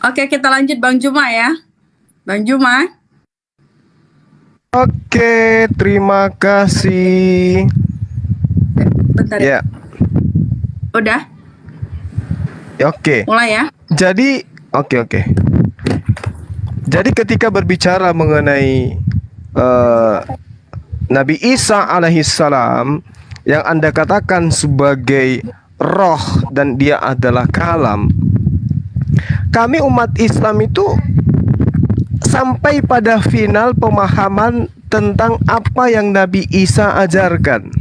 Oke, kita lanjut Bang Juma ya. Bang Juma. Oke, terima kasih. Bentar ya. Ya, Udah, oke. mulai ya. Jadi, oke. Jadi ketika berbicara mengenai Nabi Isa alaihissalam yang Anda katakan sebagai roh dan dia adalah kalam, kami umat Islam itu sampai pada final pemahaman tentang apa yang Nabi Isa ajarkan.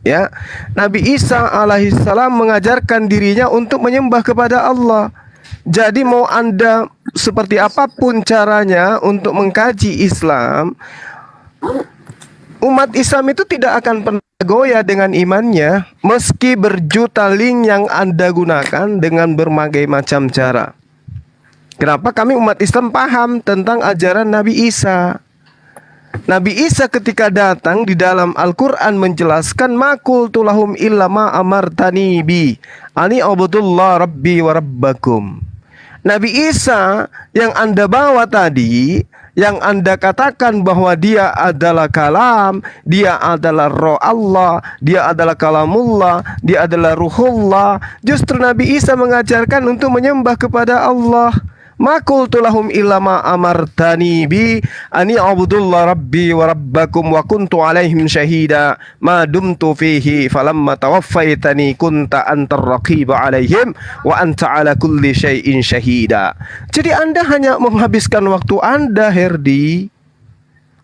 Ya, Nabi Isa alaihissalam mengajarkan dirinya untuk menyembah kepada Allah. Jadi mau Anda seperti apapun caranya untuk mengkaji Islam, umat Islam itu tidak akan pernah goyah dengan imannya meski berjuta link yang Anda gunakan dengan berbagai macam cara. Kenapa kami umat Islam paham tentang ajaran Nabi Isa? Nabi Isa ketika datang di dalam Al-Quran menjelaskan makul tulahum illa ma amartani bi ani abudullah rabbi wa rabbakum. Nabi Isa yang Anda bawa tadi, yang Anda katakan bahwa dia adalah kalam, dia adalah roh Allah, dia adalah kalamullah, dia adalah ruhullah. Justru Nabi Isa mengajarkan untuk menyembah kepada Allah. Ma qultu lahum illa ma amartani bi ani abudullah rabbi wa rabbakum wa kuntu alaihim syahida ma dumtu fihi falamma tawaffaitani kunta antar raqiba alaihim wa anta ala kulli syai'in syahida. Jadi Anda hanya menghabiskan waktu Anda, Herdi.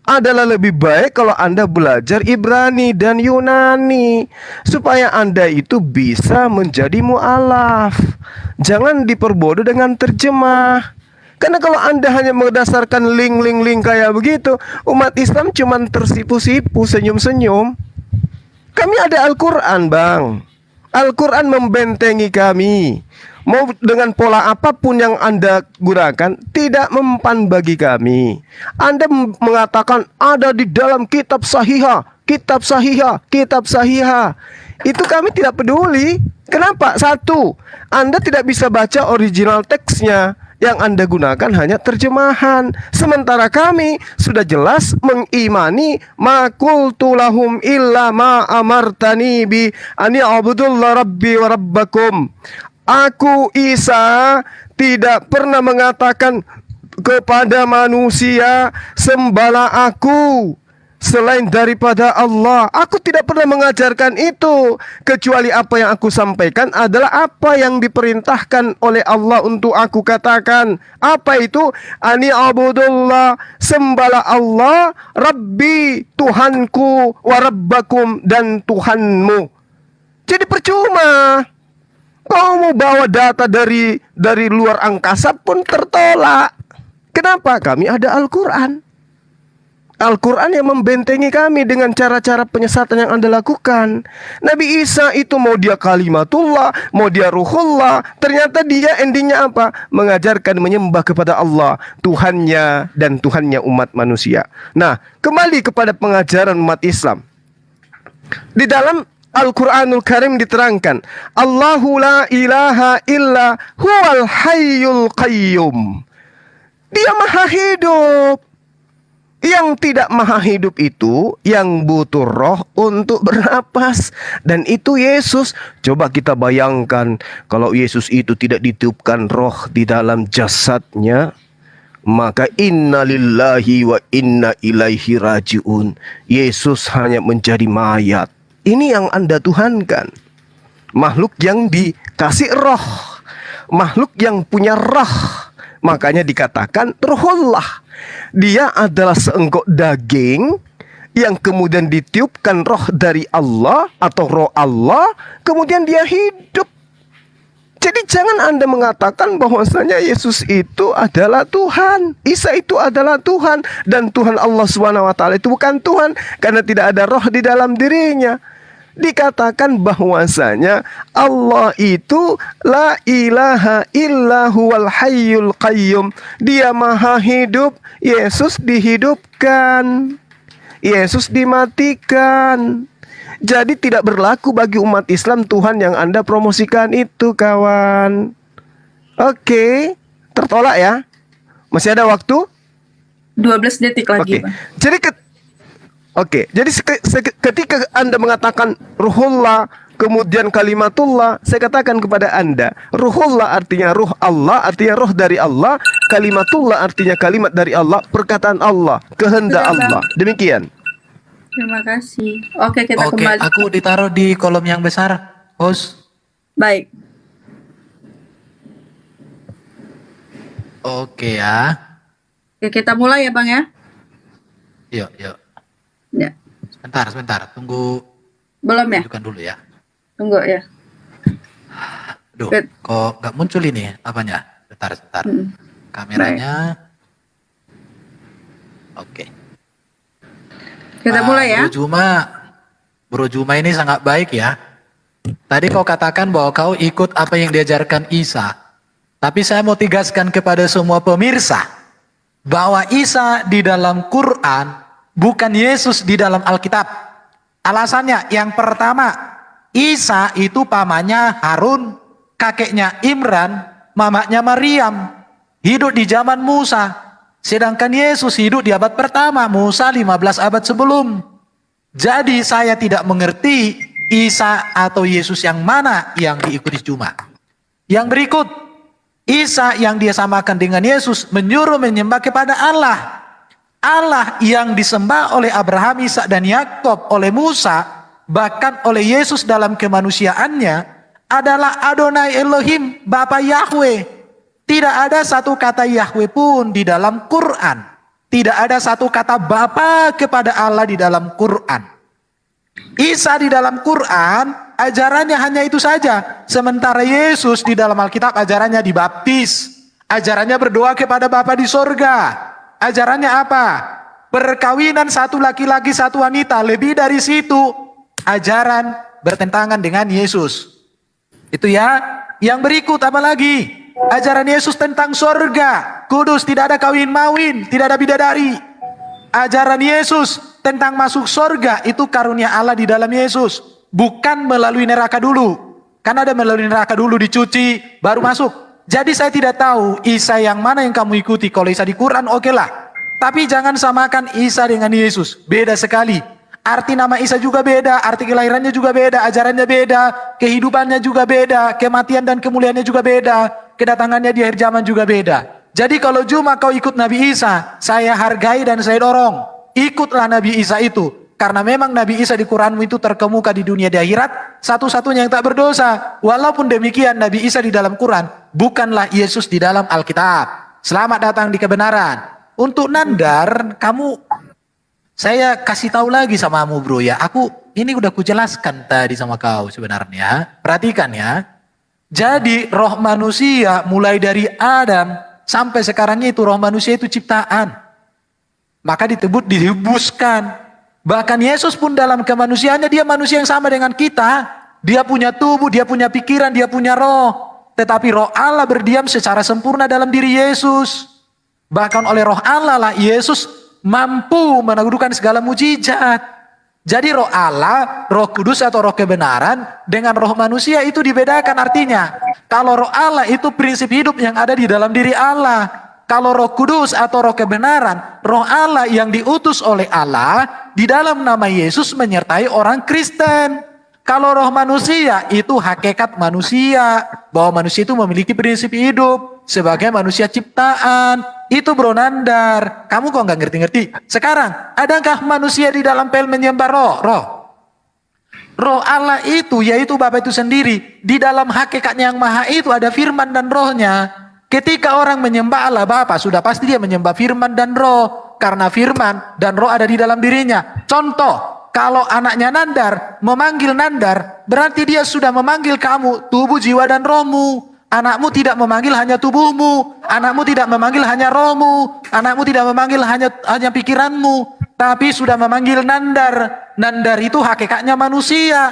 Adalah lebih baik kalau Anda belajar Ibrani dan Yunani supaya Anda itu bisa menjadi mu'alaf. Jangan diperbodoh dengan terjemah. Karena kalau Anda hanya berdasarkan link kayak begitu, umat Islam cuma tersipu-sipu, senyum-senyum. Kami ada Al-Quran, Bang. Al-Quran membentengi kami. Mau dengan pola apapun yang Anda gunakan, tidak mempan bagi kami. Anda mengatakan ada di dalam kitab sahihah, kitab sahihah, kitab sahihah. Itu kami tidak peduli. Kenapa? Satu, Anda tidak bisa baca original teksnya. Yang Anda gunakan hanya terjemahan. Sementara kami sudah jelas mengimani ma qultu lahum illa ma amartani bi ani abudullah rabbi wa rabbakum. Aku Isa tidak pernah mengatakan kepada manusia sembahlah aku selain daripada Allah. Aku tidak pernah mengajarkan itu, kecuali apa yang aku sampaikan adalah apa yang diperintahkan oleh Allah untuk aku katakan. Apa itu? Ani abudullah, sembahlah Allah, Rabbi, Tuhanku, wa rabbakum, dan Tuhanmu. Jadi percuma. Kau mau bawa data dari luar angkasa pun tertolak. Kenapa? Kami ada Al-Quran. Al-Quran yang membentengi kami dengan cara-cara penyesatan yang Anda lakukan. Nabi Isa itu mau dia kalimatullah, mau dia ruhullah, ternyata dia endingnya apa? Mengajarkan menyembah kepada Allah, Tuhannya dan Tuhannya umat manusia. Nah, kembali kepada pengajaran umat Islam. Di dalam Al-Quranul Karim diterangkan, Allahu la ilaha illa huwal hayyul qayyum. Dia maha hidup. Yang tidak maha hidup itu yang butuh roh untuk bernapas. Dan itu Yesus. Coba kita bayangkan kalau Yesus itu tidak ditiupkan roh di dalam jasadnya, maka inna lillahi wa inna ilaihi rajiun. Yesus hanya menjadi mayat. Ini yang Anda tuhankan. Makhluk yang dikasih roh, makhluk yang punya roh. Makanya dikatakan ruhullah. Dia adalah seenggok daging yang kemudian ditiupkan roh dari Allah atau roh Allah, kemudian dia hidup. Jadi jangan Anda mengatakan bahwasanya Yesus itu adalah Tuhan, Isa itu adalah Tuhan, dan Tuhan Allah SWT itu bukan Tuhan karena tidak ada roh di dalam dirinya. Dikatakan bahwasanya Allah itu la ilaha illa huwal hayyul qayyum. Dia maha hidup. Yesus dihidupkan, Yesus dimatikan. Jadi tidak berlaku bagi umat Islam Tuhan yang Anda promosikan itu, kawan. Oke. tertolak ya. Masih ada waktu? 12 detik lagi, Oke. Bang. Jadi jadi ketika Anda mengatakan ruhullah kemudian kalimatullah, saya katakan kepada Anda, ruhullah artinya ruh Allah, artinya roh dari Allah, kalimatullah artinya kalimat dari Allah, perkataan Allah, kehendak Sudah, Bang. Allah. Demikian. Terima kasih. Oke, kita Oke, kembali. aku ditaruh di kolom yang besar, host. Baik. Oke ya. Oke, kita mulai ya, Bang ya. Yuk, yuk. Ya. Sebentar. Tunggu, Belum ya? tunjukkan dulu ya. Tunggu ya. Duh, Bet. kok nggak muncul ini apanya? Sebentar. Hmm. Kameranya. Oke. Kita mulai ya. Bro Juma ini sangat baik ya. Tadi kau katakan bahwa kau ikut apa yang diajarkan Isa. Tapi saya mau tegaskan kepada semua pemirsa bahwa Isa di dalam Quran bukan Yesus di dalam Alkitab. Alasannya yang pertama, Isa itu pamannya Harun, kakeknya Imran, mamanya Maryam. Hidup di zaman Musa. Sedangkan Yesus hidup di abad pertama, Musa 15 abad sebelum. Jadi saya tidak mengerti Isa atau Yesus yang mana yang diikuti Juma. Yang berikut, Isa yang dia samakan dengan Yesus menyuruh menyembah kepada Allah. Allah yang disembah oleh Abraham, Ishak dan Yakub, oleh Musa, bahkan oleh Yesus dalam kemanusiaannya adalah Adonai Elohim, Bapa Yahweh. Tidak ada satu kata Yahweh pun di dalam Quran. Tidak ada satu kata Bapa kepada Allah di dalam Quran. Isa di dalam Quran ajarannya hanya itu saja. Sementara Yesus di dalam Alkitab ajarannya dibaptis. Ajarannya berdoa kepada Bapa di sorga. Ajarannya apa? Perkawinan satu laki-laki satu wanita. Lebih dari situ ajaran bertentangan dengan Yesus. Itu ya. Yang berikut apa lagi? Ajaran Yesus tentang sorga, kudus, tidak ada kawin mawin, tidak ada bidadari. Ajaran Yesus tentang masuk sorga itu karunia Allah di dalam Yesus, bukan melalui neraka dulu. Karena ada melalui neraka dulu dicuci baru masuk. Jadi saya tidak tahu Isa yang mana yang kamu ikuti. Kalau Isa di Quran oke lah. Tapi jangan samakan Isa dengan Yesus, beda sekali. Arti nama Isa juga beda, arti kelahirannya juga beda, ajarannya beda, kehidupannya juga beda, kematian dan kemuliaannya juga beda, kedatangannya di akhir zaman juga beda. Jadi kalau cuma kau ikut Nabi Isa, saya hargai dan saya dorong. Ikutlah Nabi Isa itu. Karena memang Nabi Isa di Quranmu itu terkemuka di dunia di akhirat, satu-satunya yang tak berdosa. Walaupun demikian Nabi Isa di dalam Quran bukanlah Yesus di dalam Alkitab. Selamat datang di kebenaran. Untuk Nandar, saya kasih tahu lagi sama kamu bro ya. Ini udah kujelaskan tadi sama kau sebenarnya. Perhatikan ya. Jadi roh manusia mulai dari Adam sampai sekarangnya itu roh manusia itu ciptaan. Maka dihembuskan. Bahkan Yesus pun dalam kemanusiaannya dia manusia yang sama dengan kita. Dia punya tubuh, dia punya pikiran, dia punya roh. Tetapi roh Allah berdiam secara sempurna dalam diri Yesus. Bahkan oleh roh Allah lah Yesus mampu menaklukkan segala mujizat. Jadi roh Allah, roh kudus atau roh kebenaran dengan roh manusia itu dibedakan artinya. Kalau roh Allah itu prinsip hidup yang ada di dalam diri Allah. Kalau roh kudus atau roh kebenaran, roh Allah yang diutus oleh Allah di dalam nama Yesus menyertai orang Kristen. Kalau roh manusia itu hakikat manusia, bahwa manusia itu memiliki prinsip hidup sebagai manusia ciptaan. Itu bro Nandar, kamu kok nggak ngerti-ngerti? Sekarang, adakah manusia di dalam pel menyembah roh? Roh Allah itu, yaitu Bapa itu sendiri. Di dalam hakikatnya yang maha itu ada firman dan rohnya. Ketika orang menyembah Allah Bapa, sudah pasti dia menyembah firman dan roh. Karena firman dan roh ada di dalam dirinya. Contoh, kalau anaknya Nandar memanggil Nandar, berarti dia sudah memanggil kamu, tubuh, jiwa, dan rohmu. Anakmu tidak memanggil hanya tubuhmu, anakmu tidak memanggil hanya rohmu, anakmu tidak memanggil hanya pikiranmu, tapi sudah memanggil Nandar. Nandar itu hakikatnya manusia,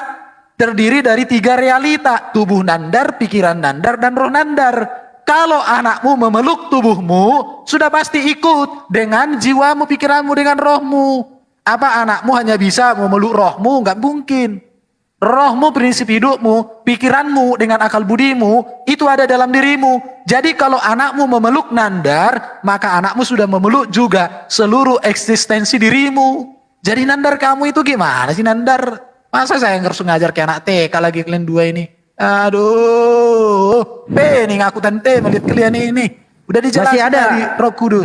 terdiri dari 3 realita, tubuh Nandar, pikiran Nandar, dan roh Nandar. Kalau anakmu memeluk tubuhmu, sudah pasti ikut dengan jiwamu, pikiranmu, dengan rohmu. Apa anakmu hanya bisa memeluk rohmu? Enggak mungkin. Rohmu, prinsip hidupmu, pikiranmu dengan akal budimu itu ada dalam dirimu. Jadi kalau anakmu memeluk nandar, maka anakmu sudah memeluk juga seluruh eksistensi dirimu. Jadi nandar kamu itu gimana sih nandar? Masa saya harus ngajar ke anak TK lagi kalian dua ini? Aduh, pening aku tante melihat kalian ini. Udah dijelaskan Masih ada. dari Roh Kudus.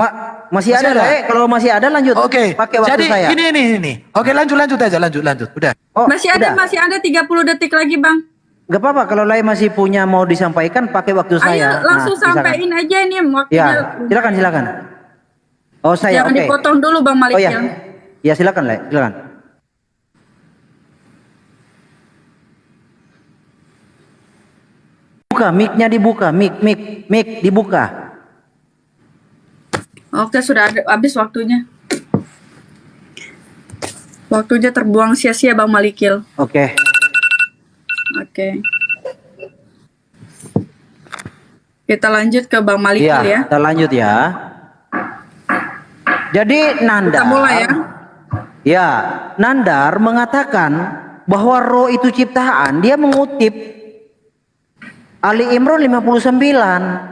Masih ada, kalau masih ada lanjut. Oke. Pakai waktu Jadi saya. ini. Oke, lanjut aja, lanjut. Udah. Oh, Masih ada 30 detik lagi, Bang. Gak apa-apa kalau lain masih punya mau disampaikan pakai waktu saya. Ayo langsung silakan. sampein aja ini waktunya. Ya, silakan. Oh, saya Jangan oke. dipotong dulu, Bang Malik. Oh ya. Ya, silakan, Le. Silakan. Buka mic-nya, dibuka, mic dibuka. Oke, sudah habis waktunya. Waktunya terbuang sia-sia, Bang Malikil. Oke. Oke. Kita lanjut ke Bang Malikil Iya, ya. kita lanjut ya. Jadi Nandar. Kita mulai ya. Ya, Nandar mengatakan bahwa roh itu ciptaan. Dia mengutip Ali Imran 59.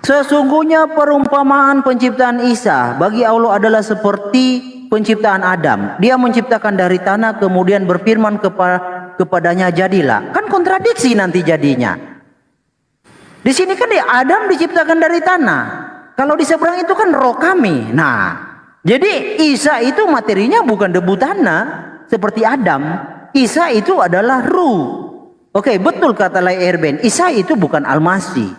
Sesungguhnya perumpamaan penciptaan Isa bagi Allah adalah seperti penciptaan Adam. Dia menciptakan dari tanah kemudian berfirman kepadanya jadilah. Kan kontradiksi nanti jadinya. Di sini kan Adam diciptakan dari tanah. Kalau di seberang itu kan roh kami. Nah, jadi Isa itu materinya bukan debu tanah seperti Adam. Isa itu adalah ruh. Oke, betul kata Lai Erben. Isa itu bukan Al-Masih.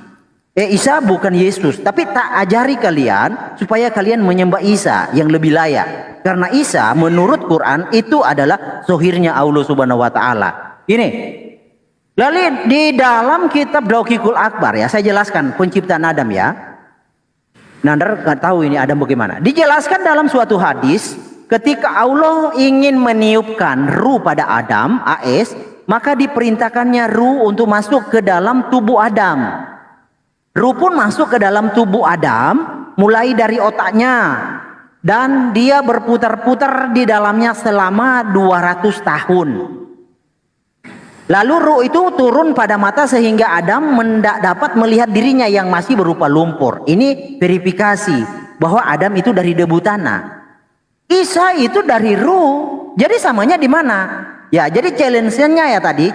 Isa bukan Yesus. Tapi tak ajari kalian supaya kalian menyembah Isa yang lebih layak. Karena Isa menurut Quran itu adalah zohirnya Allah Subhanahu wa Ta'ala. Ini. Lalu di dalam kitab Daukikul Akbar ya, saya jelaskan penciptaan Adam ya. Nandar nggak tahu ini Adam bagaimana. Dijelaskan dalam suatu hadis ketika Allah ingin meniupkan ruh pada Adam, AS, maka diperintahkannya ruh untuk masuk ke dalam tubuh Adam. Ruh pun masuk ke dalam tubuh Adam, mulai dari otaknya. Dan dia berputar-putar di dalamnya selama 200 tahun. Lalu ruh itu turun pada mata sehingga Adam dapat melihat dirinya yang masih berupa lumpur. Ini verifikasi bahwa Adam itu dari debu tanah. Isa itu dari ruh. Jadi samanya di mana? Ya, jadi challenge-nya tadi,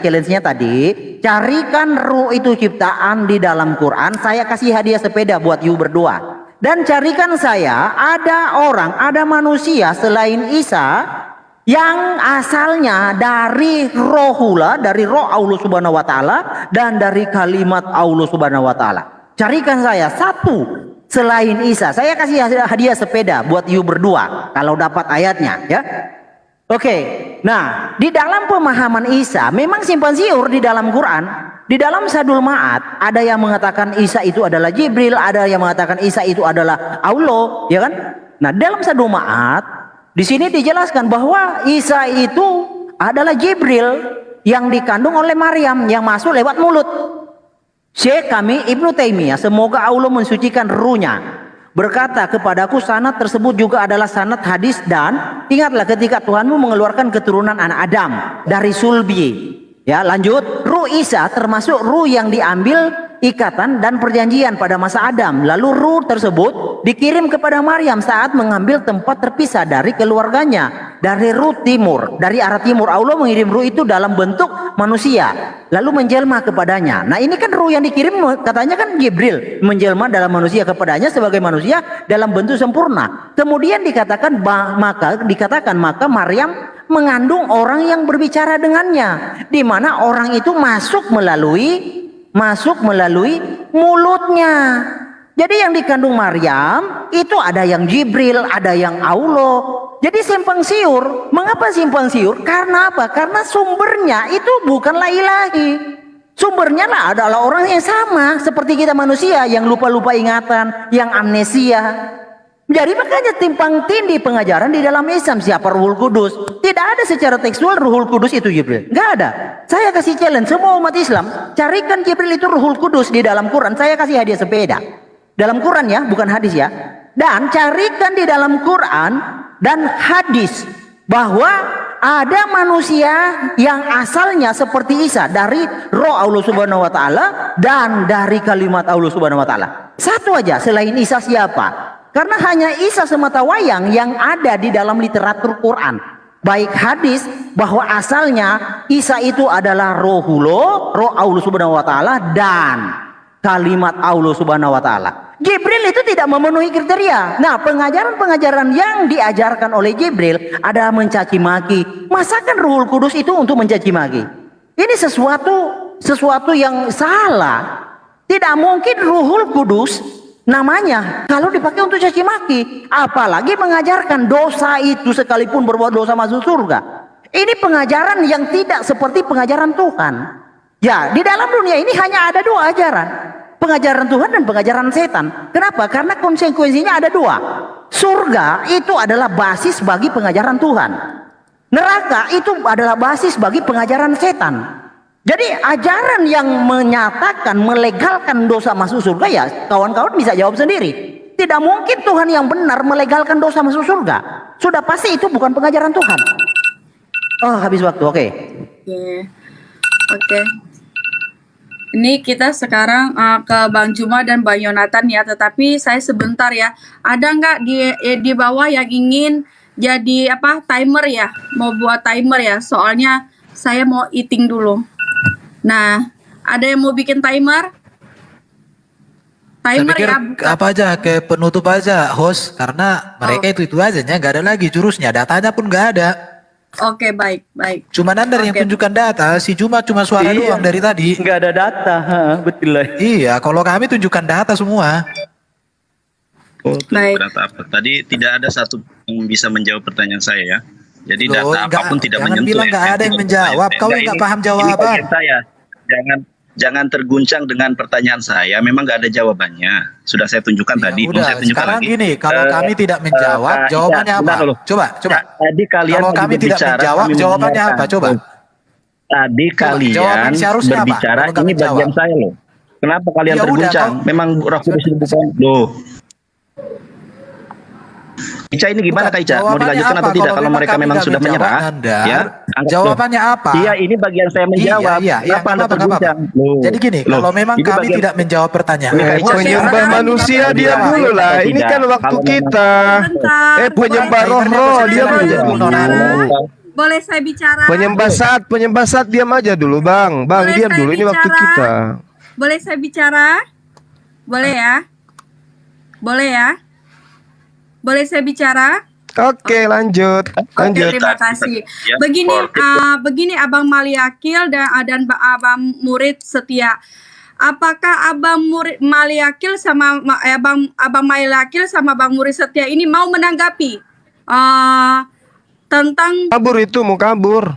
carikan ruh itu ciptaan di dalam Quran. Saya kasih hadiah sepeda buat you berdua. Dan carikan saya, ada manusia selain Isa yang asalnya dari rohullah, dari roh Allah Subhanahu wa Ta'ala dan dari kalimat Allah Subhanahu wa Ta'ala. Carikan saya satu selain Isa. Saya kasih hadiah sepeda buat you berdua kalau dapat ayatnya, ya. Oke, nah di dalam pemahaman Isa memang simpang siur di dalam Quran. Di dalam Sadul Ma'ad ada yang mengatakan Isa itu adalah Jibril, ada yang mengatakan Isa itu adalah Allah, ya kan? Nah dalam Sadul Ma'ad di sini dijelaskan bahwa Isa itu adalah Jibril yang dikandung oleh Maryam yang masuk lewat mulut. Syekh kami Ibnu Taimiyah, semoga Allah mensucikan ruhnya, berkata kepadaku sanad tersebut juga adalah sanad hadis dan ingatlah ketika Tuhanmu mengeluarkan keturunan anak Adam dari sulbi. Ya lanjut, ruh Isa termasuk ruh yang diambil ikatan dan perjanjian pada masa Adam. Lalu ruh tersebut dikirim kepada Maryam saat mengambil tempat terpisah dari keluarganya. Dari ruh timur, dari arah timur Allah mengirim ruh itu dalam bentuk manusia. Lalu menjelma kepadanya. Nah ini kan ruh yang dikirim katanya kan Jibril. Menjelma dalam manusia kepadanya sebagai manusia dalam bentuk sempurna. Kemudian dikatakan maka Maryam mengandung orang yang berbicara dengannya. Di mana orang itu masuk melalui mulutnya. Jadi yang dikandung Maryam itu ada yang Jibril, ada yang Allah. Jadi simpang siur. Mengapa simpang siur? Karena apa? Karena sumbernya itu bukanlah ilahi. Sumbernya adalah orang yang sama seperti kita manusia yang lupa-lupa ingatan, yang amnesia. Jadi makanya timpang tindih pengajaran di dalam Islam siapa Ruhul Kudus. Tidak ada secara tekstual Ruhul Kudus itu Jibril. Nggak ada. Saya kasih challenge semua umat Islam, carikan Jibril itu Ruhul Kudus di dalam Quran. Saya kasih hadiah sepeda. Dalam Quran ya, bukan hadis ya. Dan carikan di dalam Quran dan hadis bahwa ada manusia yang asalnya seperti Isa dari roh Allah Subhanahu wa taala dan dari kalimat Allah Subhanahu wa taala. Satu aja, selain Isa siapa? Karena hanya Isa semata wayang yang ada di dalam literatur Quran. Baik hadis bahwa asalnya Isa itu adalah rohullah, roh Allah Subhanahu wa taala dan kalimat Allah Subhanahu wa taala. Jibril itu tidak memenuhi kriteria. Nah, pengajaran-pengajaran yang diajarkan oleh Jibril ada mencaci maki. Masakan Ruhul Kudus itu untuk mencaci maki? Ini sesuatu yang salah. Tidak mungkin Ruhul Kudus namanya kalau dipakai untuk caci maki, apalagi mengajarkan dosa itu sekalipun berbuat dosa masuk surga. Ini pengajaran yang tidak seperti pengajaran Tuhan. Ya, di dalam dunia ini hanya ada dua ajaran. Pengajaran Tuhan dan pengajaran setan. Kenapa? Karena konsekuensinya ada dua. Surga itu adalah basis bagi pengajaran Tuhan. Neraka itu adalah basis bagi pengajaran setan. Jadi ajaran yang menyatakan, melegalkan dosa masuk surga, ya kawan-kawan bisa jawab sendiri. Tidak mungkin Tuhan yang benar melegalkan dosa masuk surga. Sudah pasti itu bukan pengajaran Tuhan. Oh, habis waktu, oke. Oke. Ini kita sekarang ke Bang Juma dan Bang Yonatan ya, tetapi saya sebentar ya. Ada nggak di bawah yang ingin jadi timer ya? Mau buat timer ya? Soalnya saya mau eating dulu. Nah, ada yang mau bikin timer? Saya Timer pikir ya? apa aja ke penutup aja host, karena mereka itu aja nya, nggak ada lagi jurusnya, datanya pun nggak ada. Oke, baik. Cuma Anda yang Oke. tunjukkan data, si Juma cuma suara doang dari tadi. Nggak ada data, betul lah. Iya, kalau kami tunjukkan data semua. Oh, Baik. data apa? Tadi tidak ada satu yang bisa menjawab pertanyaan saya ya. Jadi Loh, data apapun tidak jangan menyentuh. bilang nggak ada yang menjawab. Kau yang nggak paham jawaban. Ini bagian saya. Jangan terguncang dengan pertanyaan saya. Memang nggak ada jawabannya. Sudah saya tunjukkan Ya tadi. Mau udah, saya tunjukkan sekarang lagi. gini, kalau kami tidak menjawab, Pak jawabannya Ika, apa? bentar dulu. Coba. Tadi kalian Kalau lagi kami tidak berbicara, menjawab, kami jawabannya mendengarkan. apa? Coba. Tadi kalian jawaban seharusnya apa? berbicara, Kalau kami ini bagian jawab. saya loh. Kenapa kalian Ya udah, terguncang? Memang Roh Kudus itu bukan. Loh. Ica ini gimana Kak Ica? Mau Jawabannya dilanjutkan apa? atau tidak? Kalau memang mereka kami memang nggak sudah menjawab, menyerah, Nandar, ya. anggap jawabannya loh. apa? Iya, ini bagian saya menjawab. Iya, Kenapa Anda nggak apa-apa. terguncang? Loh. Jadi gini, Loh, kalau memang ini kami bagian- tidak menjawab pertanyaan, Ini Kak Ica, Penyembah Oke, manusia oke, dia oke. dulu lah. Tidak. Ini kan waktu Kalau kita. Bentar. Penyembah Boleh- roh-roh Boleh- dia boleh- dulu. boleh- Boleh saya bicara? Penyembah saat diam aja dulu, Bang. Bang, Boleh diam saya dulu. Ini waktu bicara? kita. Boleh saya bicara? Boleh ya? Boleh ya? Boleh saya bicara? Oke, lanjut. Oke, terima kasih. Ya, Begini Abang Maliakil dan Abang Murid Setia. Apakah Abang Murid Maliakil sama Abang Maliakil sama Bang Murid Setia ini mau menanggapi tentang Kabur itu mau kabur.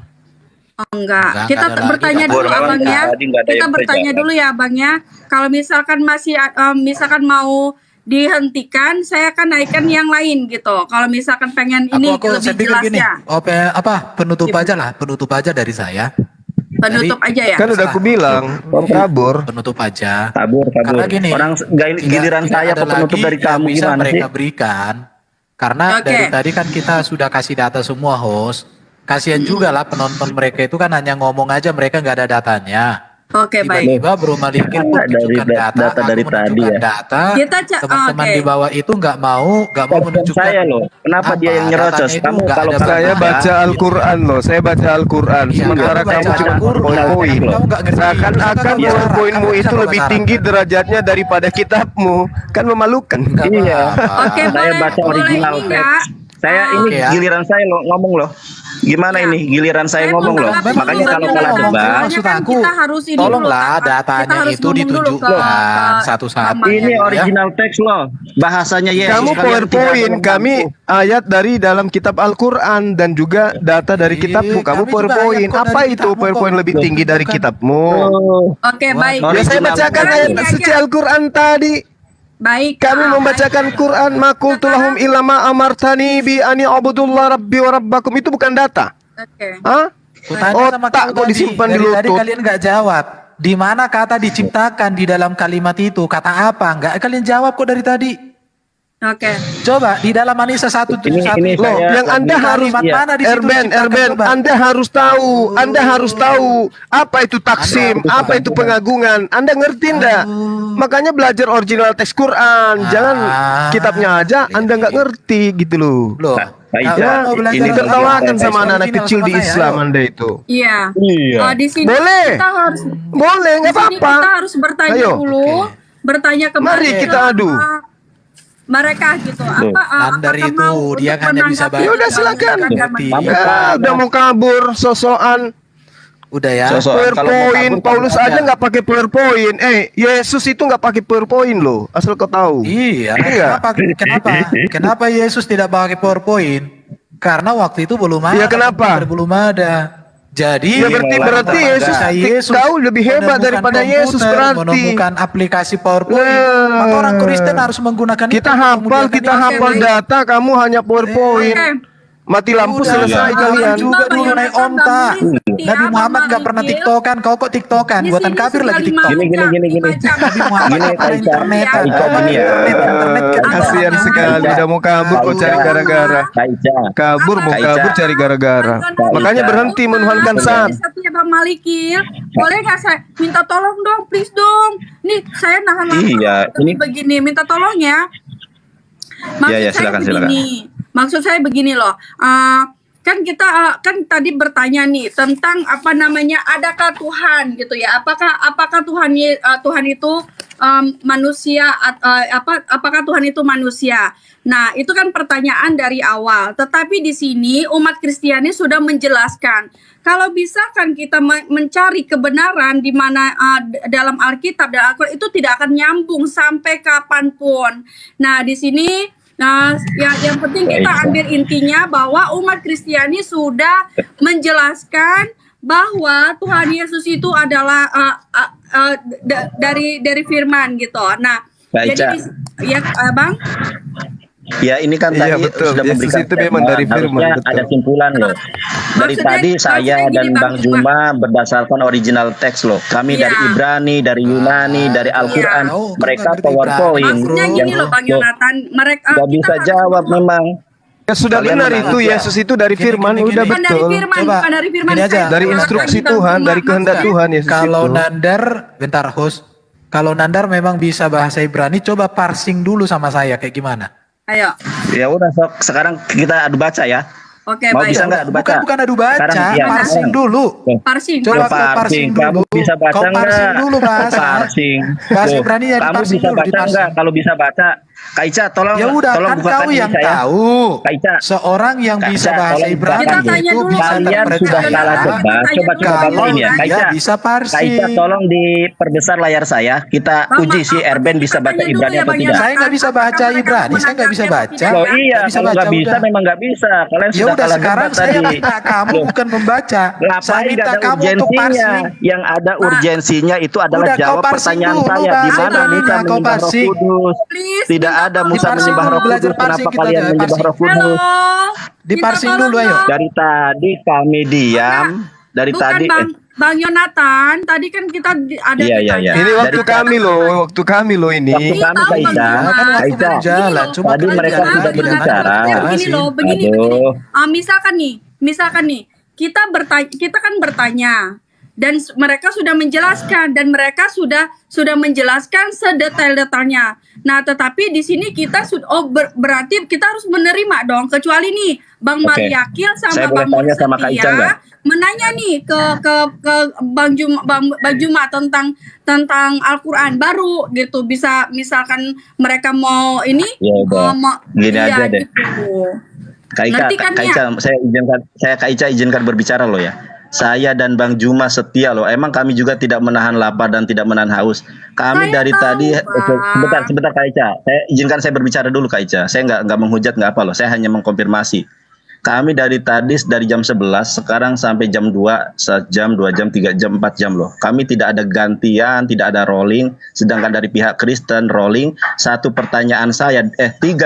enggak. Enggak, Kita enggak ada bertanya lagi. dulu Kabur, Abangnya. tadi enggak ada Kita yang bertanya terjawab. dulu ya Abangnya. Kalau misalkan masih misalkan mau dihentikan, saya akan naikkan yang lain gitu. Kalau misalkan pengen ini saya lebih pikir jelas gini, ya. penutup aja lah, penutup aja dari saya. Penutup aja ya. Kan udah aku bilang, kabur. Penutup aja. Kabur. Karena gini, Orang giliran tidak saya ada penutup lagi dari yang kamu bisa gimana sih? mereka berikan. Karena Oke. dari tadi kan kita sudah kasih data semua host. Kasihan juga lah penonton mereka itu kan hanya ngomong aja, mereka nggak ada datanya. Oke, baik. Tiba-tiba Bro Malikin pun Dari menunjukkan data data, dari aku tadi menunjukkan ya. data. Teman-teman oke. di bawah itu nggak mau Bukan menunjukkan. saya loh. Kenapa dia yang nyerocos? Datanya itu Kamu nggak kalau ada Saya Baca. baca Al-Quran loh. Saya baca Al-Quran. Iya, Sementara kamu kamu baca cuma Al-Quran. poin-poin. Kamu nggak ngerti. Seakan-akan Iya. poin-poinmu Kamu itu bisa lebih bahasa tinggi derajatnya daripada kitabmu. Kan memalukan. Nggak Iya. apa-apa. Oke, Saya baca boleh original ini teks. enggak? Saya ini Oke, ya. giliran saya loh ngomong loh. Gimana Ya. ini giliran saya Saya ngomong mau loh. tanggapi Makanya dulu, kalau tapi kalah ngomong debat, dulu. maksud kan aku, kita harus ini tolonglah dulu, Kak. Kita datanya harus itu ngomong dulu ditunjukkan ke satu-satu. Bang ini ya. original teks loh. Bahasanya Yesus. Kamu Kalian tidak PowerPoint, ada kami mampu. ayat dari dalam kitab Al-Quran dan juga data dari Iya, kitabmu. Kamu kami juga PowerPoint. ayat kok Apa dari itu kitabmu PowerPoint kok. lebih tinggi dari Bukan. kitabmu? Oh. Oke, baik. Ya saya bacakan Original. ayat suci Al-Quran tadi. Baik. Kami membacakan Quran makultulahum ilama amartani bi ani abudullah rabbi wa rabbakum. Itu bukan data. Oke. Hah? Ku tanya sama Otak kau kok tadi. disimpan di Dari tadi lutut. kalian nggak jawab. Di mana kata diciptakan di dalam kalimat itu? Kata apa? Nggak kalian jawab kok dari tadi. Oke. Coba di dalam Anisa 171 Ini Loh, saya yang Anda harus kalimat iya. mana di situ Erben, diciptakan, coba? Anda harus tahu apa itu taksim, Anda harus apa itu pengagungan. Anda ngerti enggak? Makanya belajar original teks Quran, jangan kitabnya aja Anda nggak ngerti gitu loh. Loh, Kak Ica, kalau mau belajar ini Ditertawakan teks sama anak-anak original kecil sama di saya, Islam ayo. Anda itu. Iya. Iya. Di sini Boleh. kita harus Boleh, di nggak sini apa-apa. kita harus bertanya Ayo. dulu, bertanya kepada Mari kita adu. mereka gitu. Apa Nandar apakah itu, mau dia untuk hanya bisa menanggapi baca. Ya udah, silakan. agama Ngerti. ini? Ya, udah mau kabur, sosokan. Udah ya. Sosok. Kalau mau PowerPoint, kabur, Paulus kabur aja aja. nggak pakai PowerPoint. Yesus itu nggak pakai PowerPoint loh, asal kau tahu. Iya. Iya. Kenapa Yesus tidak pakai PowerPoint? Karena waktu itu belum ada. Iya, kenapa? Belum ada. Jadi Ya berarti Yesus jauh lebih hebat menemukan daripada Yesus komputer, berarti. menemukan aplikasi PowerPoint. Nah. Maka orang Kristen harus menggunakan Kita itu, hafal, kemudian kita ini- hafal data, kamu hanya PowerPoint. Oke. Mati lampu Udah, selesai iya. kalian. Juga dulu naik onta. Nabi Muhammad nggak pernah tiktokan, kau kok tiktokan, buatan kafir lagi tiktok. Gini. Nabi Muhammad Gini, nggak pernah Kak Ica. internet. Kak Ica, gini ya. Internet kan Kasihan sekali, udah mau kabur kau cari gara-gara. Kak Ica. Kabur mau Kak Ica. kabur cari gara-gara. Makanya berhenti menuhankan saat. Setia Bang Malikil, boleh nggak saya minta tolong dong, please dong. Nih saya nahan lapar. Iya, tapi ini- begini, minta tolong ya. Maksud Iya, saya silakan, begini. Maksud saya begini loh. Kan kita kan tadi bertanya nih tentang apa namanya, adakah Tuhan gitu ya? Apakah Tuhan itu manusia, apakah Tuhan itu manusia? Nah, itu kan pertanyaan dari awal. Tetapi di sini umat Kristiani sudah menjelaskan, kalau bisa kan kita mencari kebenaran di mana dalam Alkitab dan Al-Quran itu tidak akan nyambung sampai kapanpun. Nah, di sini yang penting kita ambil intinya bahwa umat Kristiani sudah menjelaskan bahwa Tuhan Yesus itu adalah dari firman gitu. Nah, Kak jadi Ica. ya Bang. Ya ini kan Iya, tadi betul. sudah Yesus memberikan itu memang dari statement. firman, Harusnya betul. ada simpulan loh. Dari Maksudnya- tadi saya maksudnya dan gini, Bang Juma berdasarkan original teks loh. Kami Iya. dari Ibrani, dari Yunani, dari Al-Quran. Iya. Oh, Mereka kan ngerti PowerPoint. Maksudnya gini loh Bang Yonatan, mereka Gak bisa harus jawab ngomong. memang. Ya sudah Kalian benar menang itu, aja. Yesus itu dari Gini, firman, gini, udah gini. Bukan dari betul. firman, Coba, bukan dari firman. gini aja. Saya Dari mengatakan instruksi di Bang Tuhan, Juma. dari kehendak Maksudnya- Tuhan Yesus Kalau itu. Nandar, bentar host. Kalau Nandar memang bisa bahasa Ibrani, coba parsing dulu sama saya kayak gimana? Ayo, Ya udah sok sekarang kita adu baca ya. oke Mau baik. bisa nggak adu baca? Bukan adu baca, Sekarang, iya, parsing sekarang. dulu. Parsing. Coba Kau kau parsing dulu. Kamu bisa baca Kau parsing nggak? dulu bahasa. Parsing. Bahasa Tuh, Ibrani ya kamu diparsing bisa dulu, baca diparsing. nggak? Kalau bisa baca, Kak Ica tolong. Ya udah, tolong kan bukakan kau ini yang saya. tahu. Kak Ica. Seorang yang Kak bisa Ica, bahasa tolong Ibrani Kita tanya itu dulu. bisa Kalian interpretasi. sudah kalah Kita debat. tanya Coba dulu. Bapak Kalau ini ya, Kak dia Ica. bisa Kak parsing. Ica tolong diperbesar layar saya. Kita Bang, uji si Bang, Erben bisa kita baca tanya dulu Ibrani ya, atau Bang tidak. Yonatan. Saya nggak bisa baca Apakah mereka Ibrani, saya nggak bisa menanggapi baca. atau Loh tidak? iya, Nggak bisa kalau nggak baca, bisa udah. memang nggak bisa. Kalian Ya sudah udah kalah sekarang debat saya tadi. minta kamu Loh, bukan membaca. Saya ngapain minta nggak ada kamu untuk urgensinya? parsing. Yang ada urgensinya itu adalah Udah, kau jawab parsing pertanyaan dulu, saya. Bang. Di mana Sudah, Musa kau menyembah Roh parsing. Kudus? Please, Tidak minta ada tolong. Musa Diparsing menyembah dulu, Roh belajar Kudus. parsing Kenapa kita kalian aja, menyembah parsing. Roh Kudus? Diparsing Minta dulu, tolong ayo. dong. Dari tadi kami diam. Dari Bukan tadi Bang Yonatan, tadi kan kita ada Iya, iya, ditanya. iya. Ini waktu Dari- kami loh, waktu kami loh ini. Waktu Iya, kami tahu, Kak Bang Ica. Juma. Kan waktu Kak Ica. berjalan, Begini cuma Tadi loh, mereka Bang sudah Yonatan, berbicara. Begini loh, begini. Aduh. Misalkan nih, kita kan bertanya dan mereka sudah menjelaskan dan mereka sudah menjelaskan sedetail-detailnya. Nah, tetapi di sini kita berarti kita harus menerima dong, kecuali nih Bang Oke. Mariakil sama Saya boleh Bang tanya sama Kak Ica nggak? menanya nih ke Bang Juma tentang Al-Qur'an baru gitu. Bisa misalkan mereka mau ini Ya udah. Gini iya, aja deh. gitu. Kak Ica, Ngerti kan, Kak ya? Ica, Kak Ica izinkan berbicara loh ya. Saya dan Bang Juma setia loh. Emang kami juga tidak menahan lapar dan tidak menahan haus. Kami Saya dari tahu, tadi Bang. sebentar Kak Ica. Izinkan saya berbicara dulu Kak Ica. Saya nggak menghujat nggak apa loh. Saya hanya mengkonfirmasi. Kami dari tadi dari jam 11 sekarang sampai jam 2, 1 jam, 2 jam, 3 jam, 4 jam loh. Kami tidak ada gantian, tidak ada rolling. Sedangkan dari pihak Kristen rolling, 3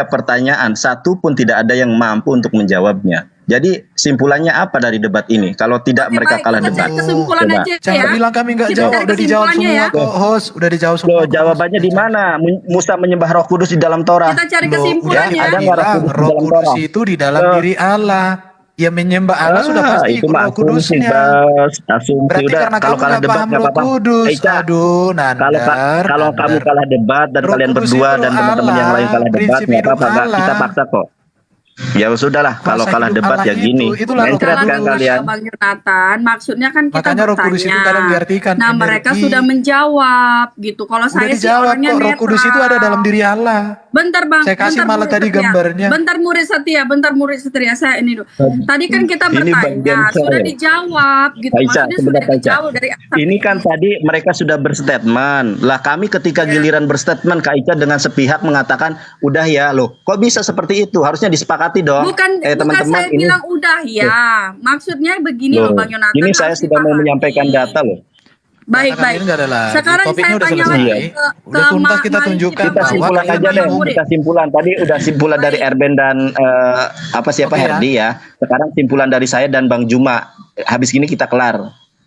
pertanyaan, 1 pun tidak ada yang mampu untuk menjawabnya. Jadi simpulannya apa dari debat ini? Kalau tidak Oke, mereka baik, kalah kita debat. cari kesimpulan Coba. aja Jangan ya. bilang kami nggak Kita jawab, cari udah dijawab kesimpulannya semua ya. kok host, udah dijawab semua Loh, kok, host. jawabannya di mana? Musa menyembah Roh Kudus di dalam Torah. Kita cari Loh, udah kesimpulannya. Ada kita nggak Roh bilang Kudus di Roh dalam Kudus Torah? itu di dalam Loh. diri Allah. Ya menyembah Allah sudah pasti Itu ikut mah Roh asumsi, Kudusnya. Bas. Asumsi Berarti udah. karena Kalau kamu kalah nggak debat paham nggak Roh apa-apa. Kudus. Ica, Aduh, kalau Nandar, kalau kamu Nandar. kalah debat dan Roh kalian Kudus berdua itu dan teman-teman yang lain Allah, kalah debat prinsip nggak hidup apa-apa, nggak kita Allah. paksa kok. Ya sudahlah, kalau Kuasa kalah hidup debat Allah ya gini. itulah Roh Mencret Kalau kan Kudus. kalian. Bang Yonatan, maksudnya kan kita Makanya Roh Kudus itu bertanya. kadang diartikan Nah, mereka energi. sudah menjawab gitu. Kalau Udah saya sih dijawab orangnya kok, Roh Kudus itu ada dalam diri Allah. Bentar Bang, Saya kasih bentar malah murid tadi setia. gambarnya. Bentar murid setia, saya ini dulu. Tadi kan kita Ini bagian bertanya, saya. sudah dijawab gitu. Aisyah, Maksudnya sebentar, sudah Aisyah. dijawab dari atas. Ini kan tadi mereka sudah berstatement. Lah kami ketika giliran berstatement Kak Ica dengan sepihak mengatakan udah ya loh. Kok bisa seperti itu? Harusnya disepakati dong. Bukan Teman-teman saya ini. bilang udah ya. Maksudnya begini Loh, loh Bang Yonatan. ini saya harus sudah mau dipahami. menyampaikan data loh. Baik, Katakan baik. ini nggak ada lagi. Sekarang Topiknya saya udah tanya selesai. lagi Udah tuntas kita Malik tunjukkan dan Kita bahwa simpulan Bang aja deh. Yonatan. Kita simpulan. Tadi udah simpulan dari Erben dan siapa Oke ya. Herdi ya. Sekarang simpulan dari saya dan Bang Juma. Habis gini kita kelar.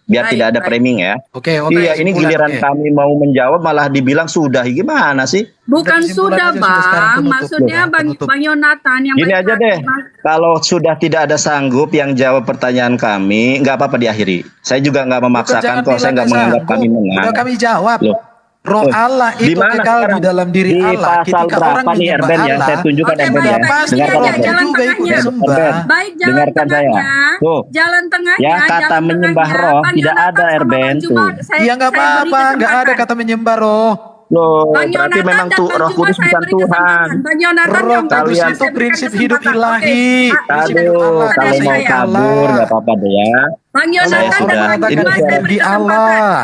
Biar Baik, tidak ada baik. framing ya. Oke, Iya, ini simpulan, giliran oke. kami mau menjawab malah dibilang sudah. Gimana sih? Bukan kesimpulan sudah aja sudah sekarang Bang, penutup. maksudnya Loh, Bang, penutup. Bang Yonatan yang Gini baik aja hati, deh, Bang. kalau sudah tidak ada sanggup yang jawab pertanyaan kami, nggak apa-apa diakhiri. Saya juga nggak Bukan, memaksakan jangan kok, saya bilang nggak nggak menganggap sanggup. kami menang. Udah kami jawab. Loh. Roh Loh, Allah di itu mana kekal sekarang? di dalam diri Di Allah. pasal Ketika berapa orang nih menyembah Erben ya? Allah, Saya tunjukkan Oke, Erben baik, ya. baik. pasti Ini Dengarkan aja rohnya Erben. jalan juga ikut tengahnya. disembah. Erben. Baik, jalan Dengarkan saya. tengahnya. Tuh. Jalan tengahnya. Ya, kata jalan menyembah tengahnya. roh Bang tidak Yonatan ada, sama Erben, Bang Juma, tuh. saya- Iya nggak saya beri apa-apa, nggak ada kesempatan. kata menyembah roh. Loh, Bang berarti Yonatan memang dan tuh Bang Roh Juma Kudus saya bukan beri Tuhan. kesempatan. Bang Yonatan Roh dan Bang Kudus Juma itu saya berikan prinsip hidup kesempatan. ilahi. Oke. Prinsip hidup Aduh, Allah. Pada kalau mau Prinsip saya. kabur nggak apa-apa deh ya. Bang Allah Yonatan Saya dan sudah- Bang ini Juma saya sudah- beri di kesempatan. Allah.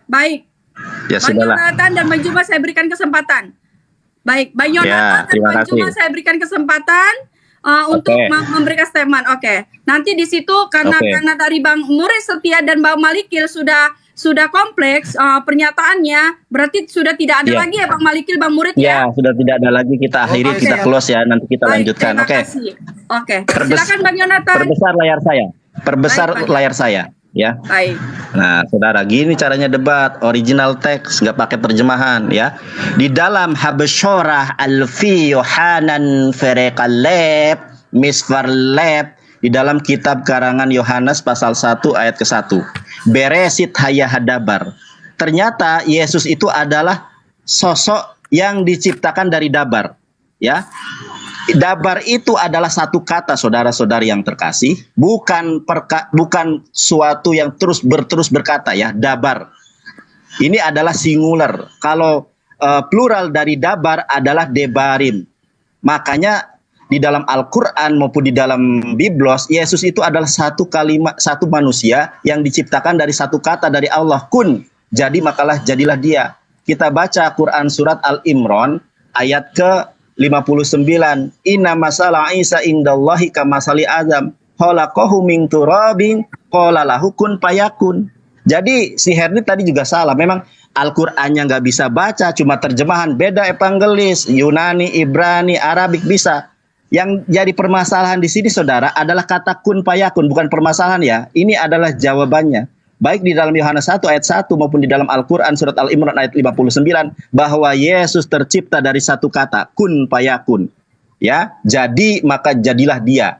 Baik. Ya Bang sudahlah. Yonatan dan Bang Juma saya berikan kesempatan. Baik, Bang Ya, Yonatan dan terima Bang Juma kasih. saya berikan kesempatan untuk Oke. memberikan statement. Oke. Nanti di situ karena Oke. dari Bang Murid Setia dan Bang Malikil sudah kompleks pernyataannya, berarti sudah tidak ada Iya. lagi ya Bang Malikil, Bang Murid Ya, ya. sudah tidak ada lagi, kita akhiri, Oke. kita close ya, nanti kita Baik, lanjutkan. terima Oke. kasih. Oke. Perbes- Silakan Bang Yonatan. Perbesar layar saya. Perbesar Baik, Pak. layar saya, ya. Baik. Nah, saudara, gini caranya debat, original text, nggak pakai terjemahan, ya. Di dalam Habsyarah Alfi Yohanan Ferekaleb, Misfarleb, di dalam kitab karangan Yohanes pasal 1 ayat ke-1. Beresit Hayahadabar. Ternyata Yesus itu adalah sosok yang diciptakan dari dabar, ya. Dabar itu adalah satu kata, saudara-saudari yang terkasih, bukan suatu yang terus berkata ya, dabar. Ini adalah singular. Kalau plural dari dabar adalah debarim. Makanya di dalam Al-Qur'an maupun di dalam Biblos, Yesus itu adalah satu kalimat, satu manusia yang diciptakan dari satu kata dari Allah, kun. Jadi makalah jadilah dia. Kita baca Quran surat Al-Imran ayat ke-59. Inna masalah Isa indallahi kamasali Adam. Khalaqahu min turabin qala lahu kun fayakun. Jadi si Herdi tadi juga salah. Memang Al-Qur'annya nggak bisa baca, cuma terjemahan beda evangelis, Yunani, Ibrani, Arabik bisa. Yang jadi permasalahan di sini saudara adalah kata kun fayakun, bukan permasalahan ya. Ini adalah jawabannya. Baik di dalam Yohanes 1 ayat 1 maupun di dalam Al-Qur'an surat Al-Imran ayat 59 bahwa Yesus tercipta dari satu kata, kun fayakun. Ya, jadi maka jadilah dia.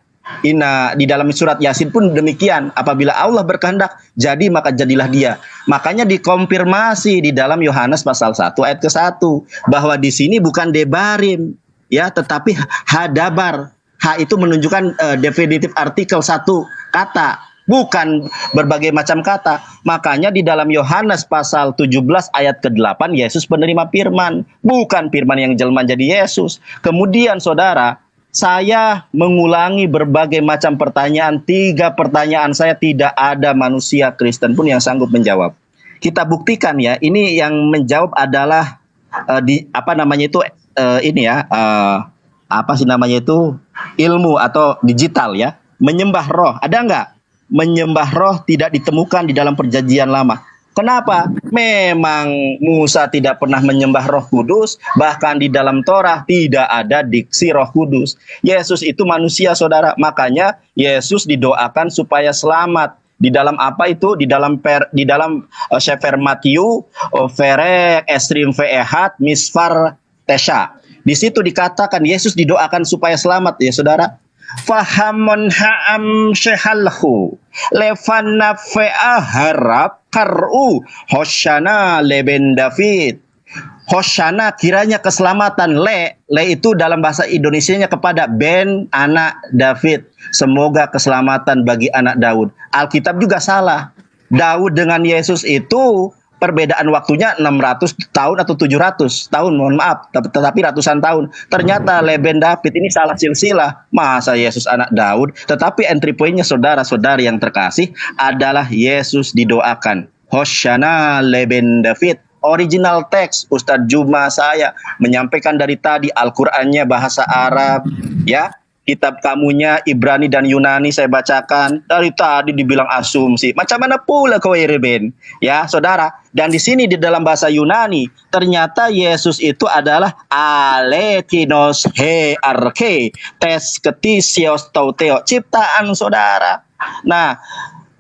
Di dalam surat Yasin pun demikian, apabila Allah berkehendak jadi maka jadilah dia. Makanya dikonfirmasi di dalam Yohanes pasal 1 ayat ke-1 bahwa di sini bukan debarim ya, tetapi hadabar. H itu menunjukkan definitif artikel satu kata, bukan berbagai macam kata. Makanya di dalam Yohanes pasal 17 ayat ke-8 Yesus penerima firman, bukan firman yang jelma jadi Yesus. Kemudian saudara, saya mengulangi berbagai macam pertanyaan. 3 pertanyaan saya tidak ada manusia Kristen pun yang sanggup menjawab. Kita buktikan ya, ini yang menjawab adalah ilmu atau digital ya. Menyembah roh, ada nggak? Menyembah roh tidak ditemukan di dalam perjanjian lama. Kenapa? Memang Musa tidak pernah menyembah Roh Kudus, bahkan di dalam Torah tidak ada diksi Roh Kudus. Yesus itu manusia, saudara. Makanya Yesus didoakan supaya selamat. Di dalam apa itu? Di dalam Sefer Matius, Verek Esrim Ve'ehat Misfar Tesha. Di situ dikatakan Yesus didoakan supaya selamat, ya saudara. Fahamon ha'am shehalhu levana fe'aharab karu hoshana leben David. Hoshana kiranya keselamatan, le itu dalam bahasa Indonesianya kepada ben anak David. Semoga keselamatan bagi anak Daud. Alkitab juga salah. Daud dengan Yesus itu perbedaan waktunya 600 tahun atau 700 tahun, mohon maaf, tetapi ratusan tahun. Ternyata leben David ini salah silsilah. Masa Yesus anak Daud? Tetapi entry point-nya saudara-saudari yang terkasih adalah Yesus didoakan. Hoshana leben David. Original teks Ustadz Juma saya menyampaikan dari tadi, Al-Qur'annya bahasa Arab, ya. Kitab kamunya Ibrani dan Yunani saya bacakan. Dari tadi dibilang asumsi. Macam mana pula kau Reben? Ya, saudara. Dan di sini di dalam bahasa Yunani, ternyata Yesus itu adalah Alekinos he arke tes ketisios tauteo, ciptaan, saudara. Nah,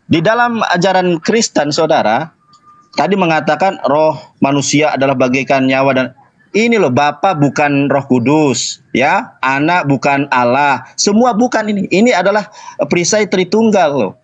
di dalam ajaran Kristen, saudara, tadi mengatakan roh manusia adalah bagaikan nyawa, dan ini loh, Bapa bukan Roh Kudus, ya, Anak bukan Allah, semua bukan ini. Ini adalah perisai Tritunggal loh.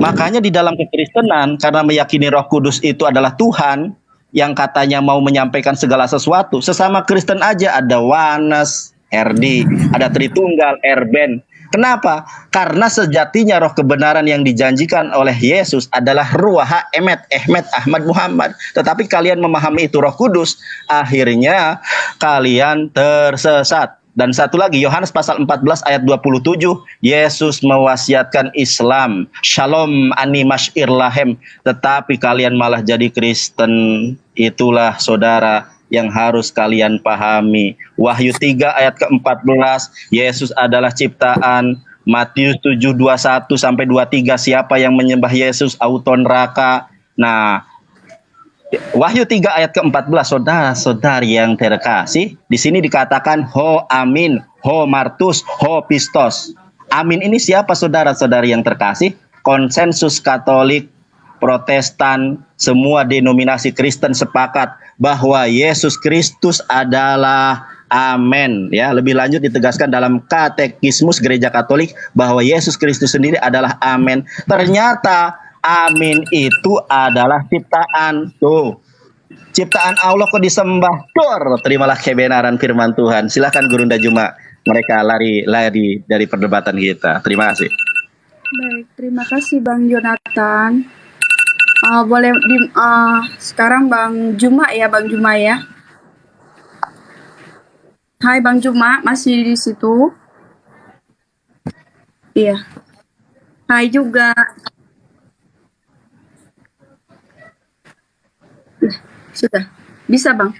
Makanya di dalam kekristenan, karena meyakini Roh Kudus itu adalah Tuhan yang katanya mau menyampaikan segala sesuatu, sesama Kristen aja ada Wanes, RD, ada Tritunggal, Erben. Kenapa? Karena sejatinya roh kebenaran yang dijanjikan oleh Yesus adalah Ruah Emet, Ahmad Muhammad. Tetapi kalian memahami itu Roh Kudus, akhirnya kalian tersesat. Dan satu lagi, Yohanes pasal 14 ayat 27, Yesus mewasiatkan Islam. Shalom ani masyir lahem. Tetapi kalian malah jadi Kristen. Itulah saudara yang harus kalian pahami. Wahyu 3 ayat ke-14, Yesus adalah ciptaan. Matius 7:21 sampai 23, siapa yang menyembah Yesus auto neraka. Nah, Wahyu 3 ayat ke-14, saudara-saudari yang terkasih, di sini dikatakan ho amin, ho martus, ho pistos. Amin ini siapa, saudara-saudari yang terkasih? Konsensus Katolik, Protestan, semua denominasi Kristen sepakat bahwa Yesus Kristus adalah amin, ya. Lebih lanjut ditegaskan dalam Katekismus Gereja Katolik bahwa Yesus Kristus sendiri adalah amin. Ternyata amin itu adalah ciptaan. Tuh, ciptaan Allah kok disembah. Terimalah kebenaran firman Tuhan. Silakan Gurunda Juma, mereka lari dari perdebatan kita. Terima kasih. Baik, terima kasih Bang Jonathan. Sekarang Bang Juma ya, Bang Juma ya. Hai Bang Juma, masih di situ? Iya. Hai juga. Sudah. Bisa Bang?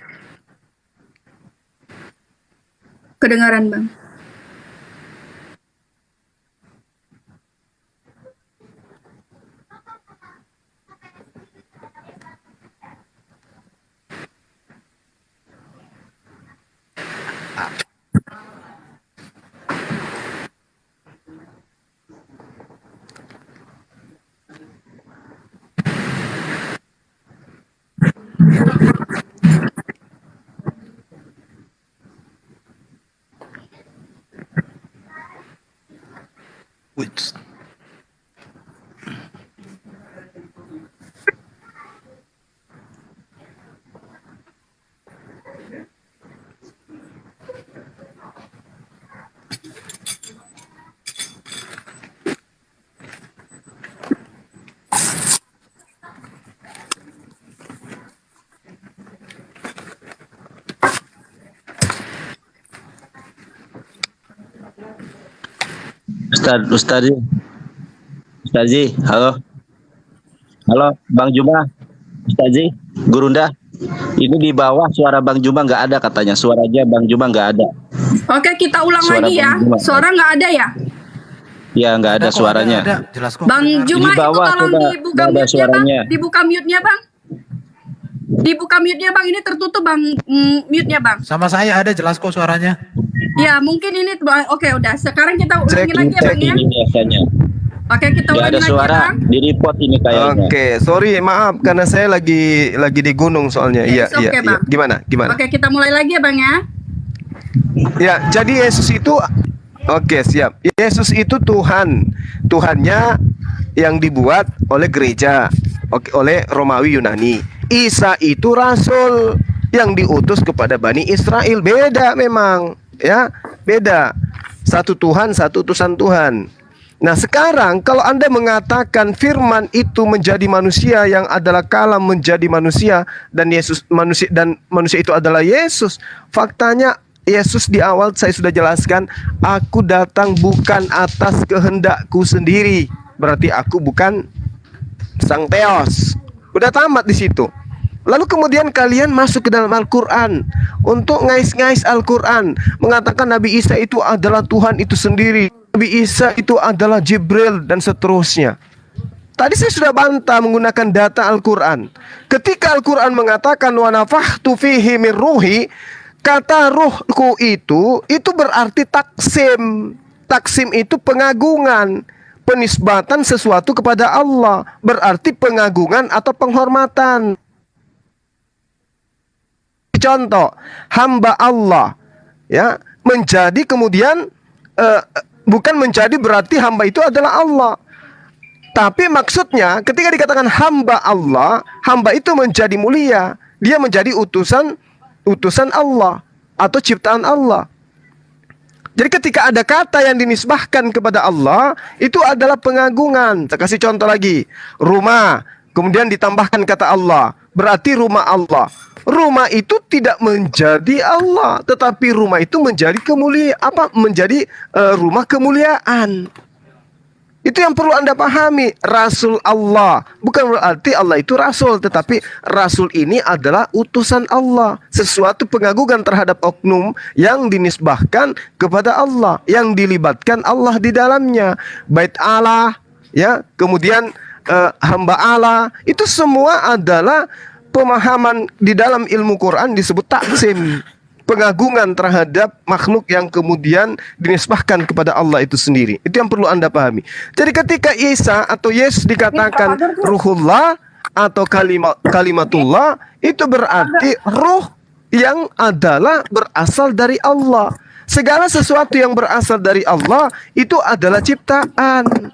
Kedengaran Bang? Wits. Ustazi, halo, Bang Juma, Ustazi, Gurunda, ini di bawah suara Bang Juma nggak ada katanya, suaranya Bang Juma nggak ada. Oke, kita ulang Suara lagi ya. Bang Juma. Suara nggak ada ya? Ya, nggak ada kok, suaranya. ada. Jelas kok. Bang Juma Di bawah, itu tolong coba, dibuka nggak ada mute-nya Bang. suaranya. Dibuka mute-nya Bang. Dibuka mute-nya Bang, ini tertutup Bang, mute-nya Bang. Sama saya ada jelas kok suaranya. Ya mungkin ini, oke udah. Sekarang kita ulangi lagi ya Bang ya. Ini biasanya. Oke kita Nggak ulangi ada lagi ya suara Bang. di report ini kayaknya. Oke, sorry, maaf karena saya lagi di gunung soalnya. Oke, Iya, it's okay, iya, iya. Bang. Gimana? Oke kita mulai lagi ya Bang ya. Ya, jadi Yesus itu oke, siap. Yesus itu Tuhan. Tuhannya yang dibuat oleh gereja, oleh Romawi Yunani. Isa itu rasul yang diutus kepada Bani Israel. Beda memang, ya. Beda. Satu Tuhan, satu utusan Tuhan. Nah, sekarang kalau Anda mengatakan firman itu menjadi manusia yang adalah kalam menjadi manusia dan manusia itu adalah Yesus. Faktanya Yesus di awal saya sudah jelaskan, aku datang bukan atas kehendakku sendiri. Berarti aku bukan sang Theos. Udah tamat di situ. Lalu kemudian kalian masuk ke dalam Al-Quran untuk ngais-ngais Al-Quran, mengatakan Nabi Isa itu adalah Tuhan itu sendiri, Nabi Isa itu adalah Jibril dan seterusnya. Tadi saya sudah bantah menggunakan data Al-Quran. Ketika Al-Quran mengatakan wa nafakhtu fihi min ruhi, kata ruhku itu berarti taksim. Taksim itu pengagungan, penisbatan sesuatu kepada Allah, berarti pengagungan atau penghormatan. Contoh, hamba Allah ya menjadi kemudian bukan menjadi berarti hamba itu adalah Allah. Tapi maksudnya ketika dikatakan hamba Allah, hamba itu menjadi mulia, dia menjadi utusan Allah atau ciptaan Allah. Jadi ketika ada kata yang dinisbahkan kepada Allah, itu adalah pengagungan. Saya kasih contoh lagi, rumah, kemudian ditambahkan kata Allah, berarti rumah Allah. Rumah itu tidak menjadi Allah, tetapi rumah itu menjadi menjadi rumah kemuliaan. Itu yang perlu Anda pahami. Rasul Allah bukan berarti Allah itu rasul, tetapi rasul ini adalah utusan Allah, sesuatu pengagungan terhadap oknum yang dinisbahkan kepada Allah, yang dilibatkan Allah di dalamnya. Bait Allah, ya, kemudian hamba Allah, itu semua adalah pemahaman di dalam ilmu Quran disebut taksim, pengagungan terhadap makhluk yang kemudian dinisbahkan kepada Allah itu sendiri. Itu yang perlu Anda pahami. Jadi ketika Isa atau Yesus dikatakan ruhullah atau kalimatullah, itu berarti ruh yang adalah berasal dari Allah. Segala sesuatu yang berasal dari Allah itu adalah ciptaan.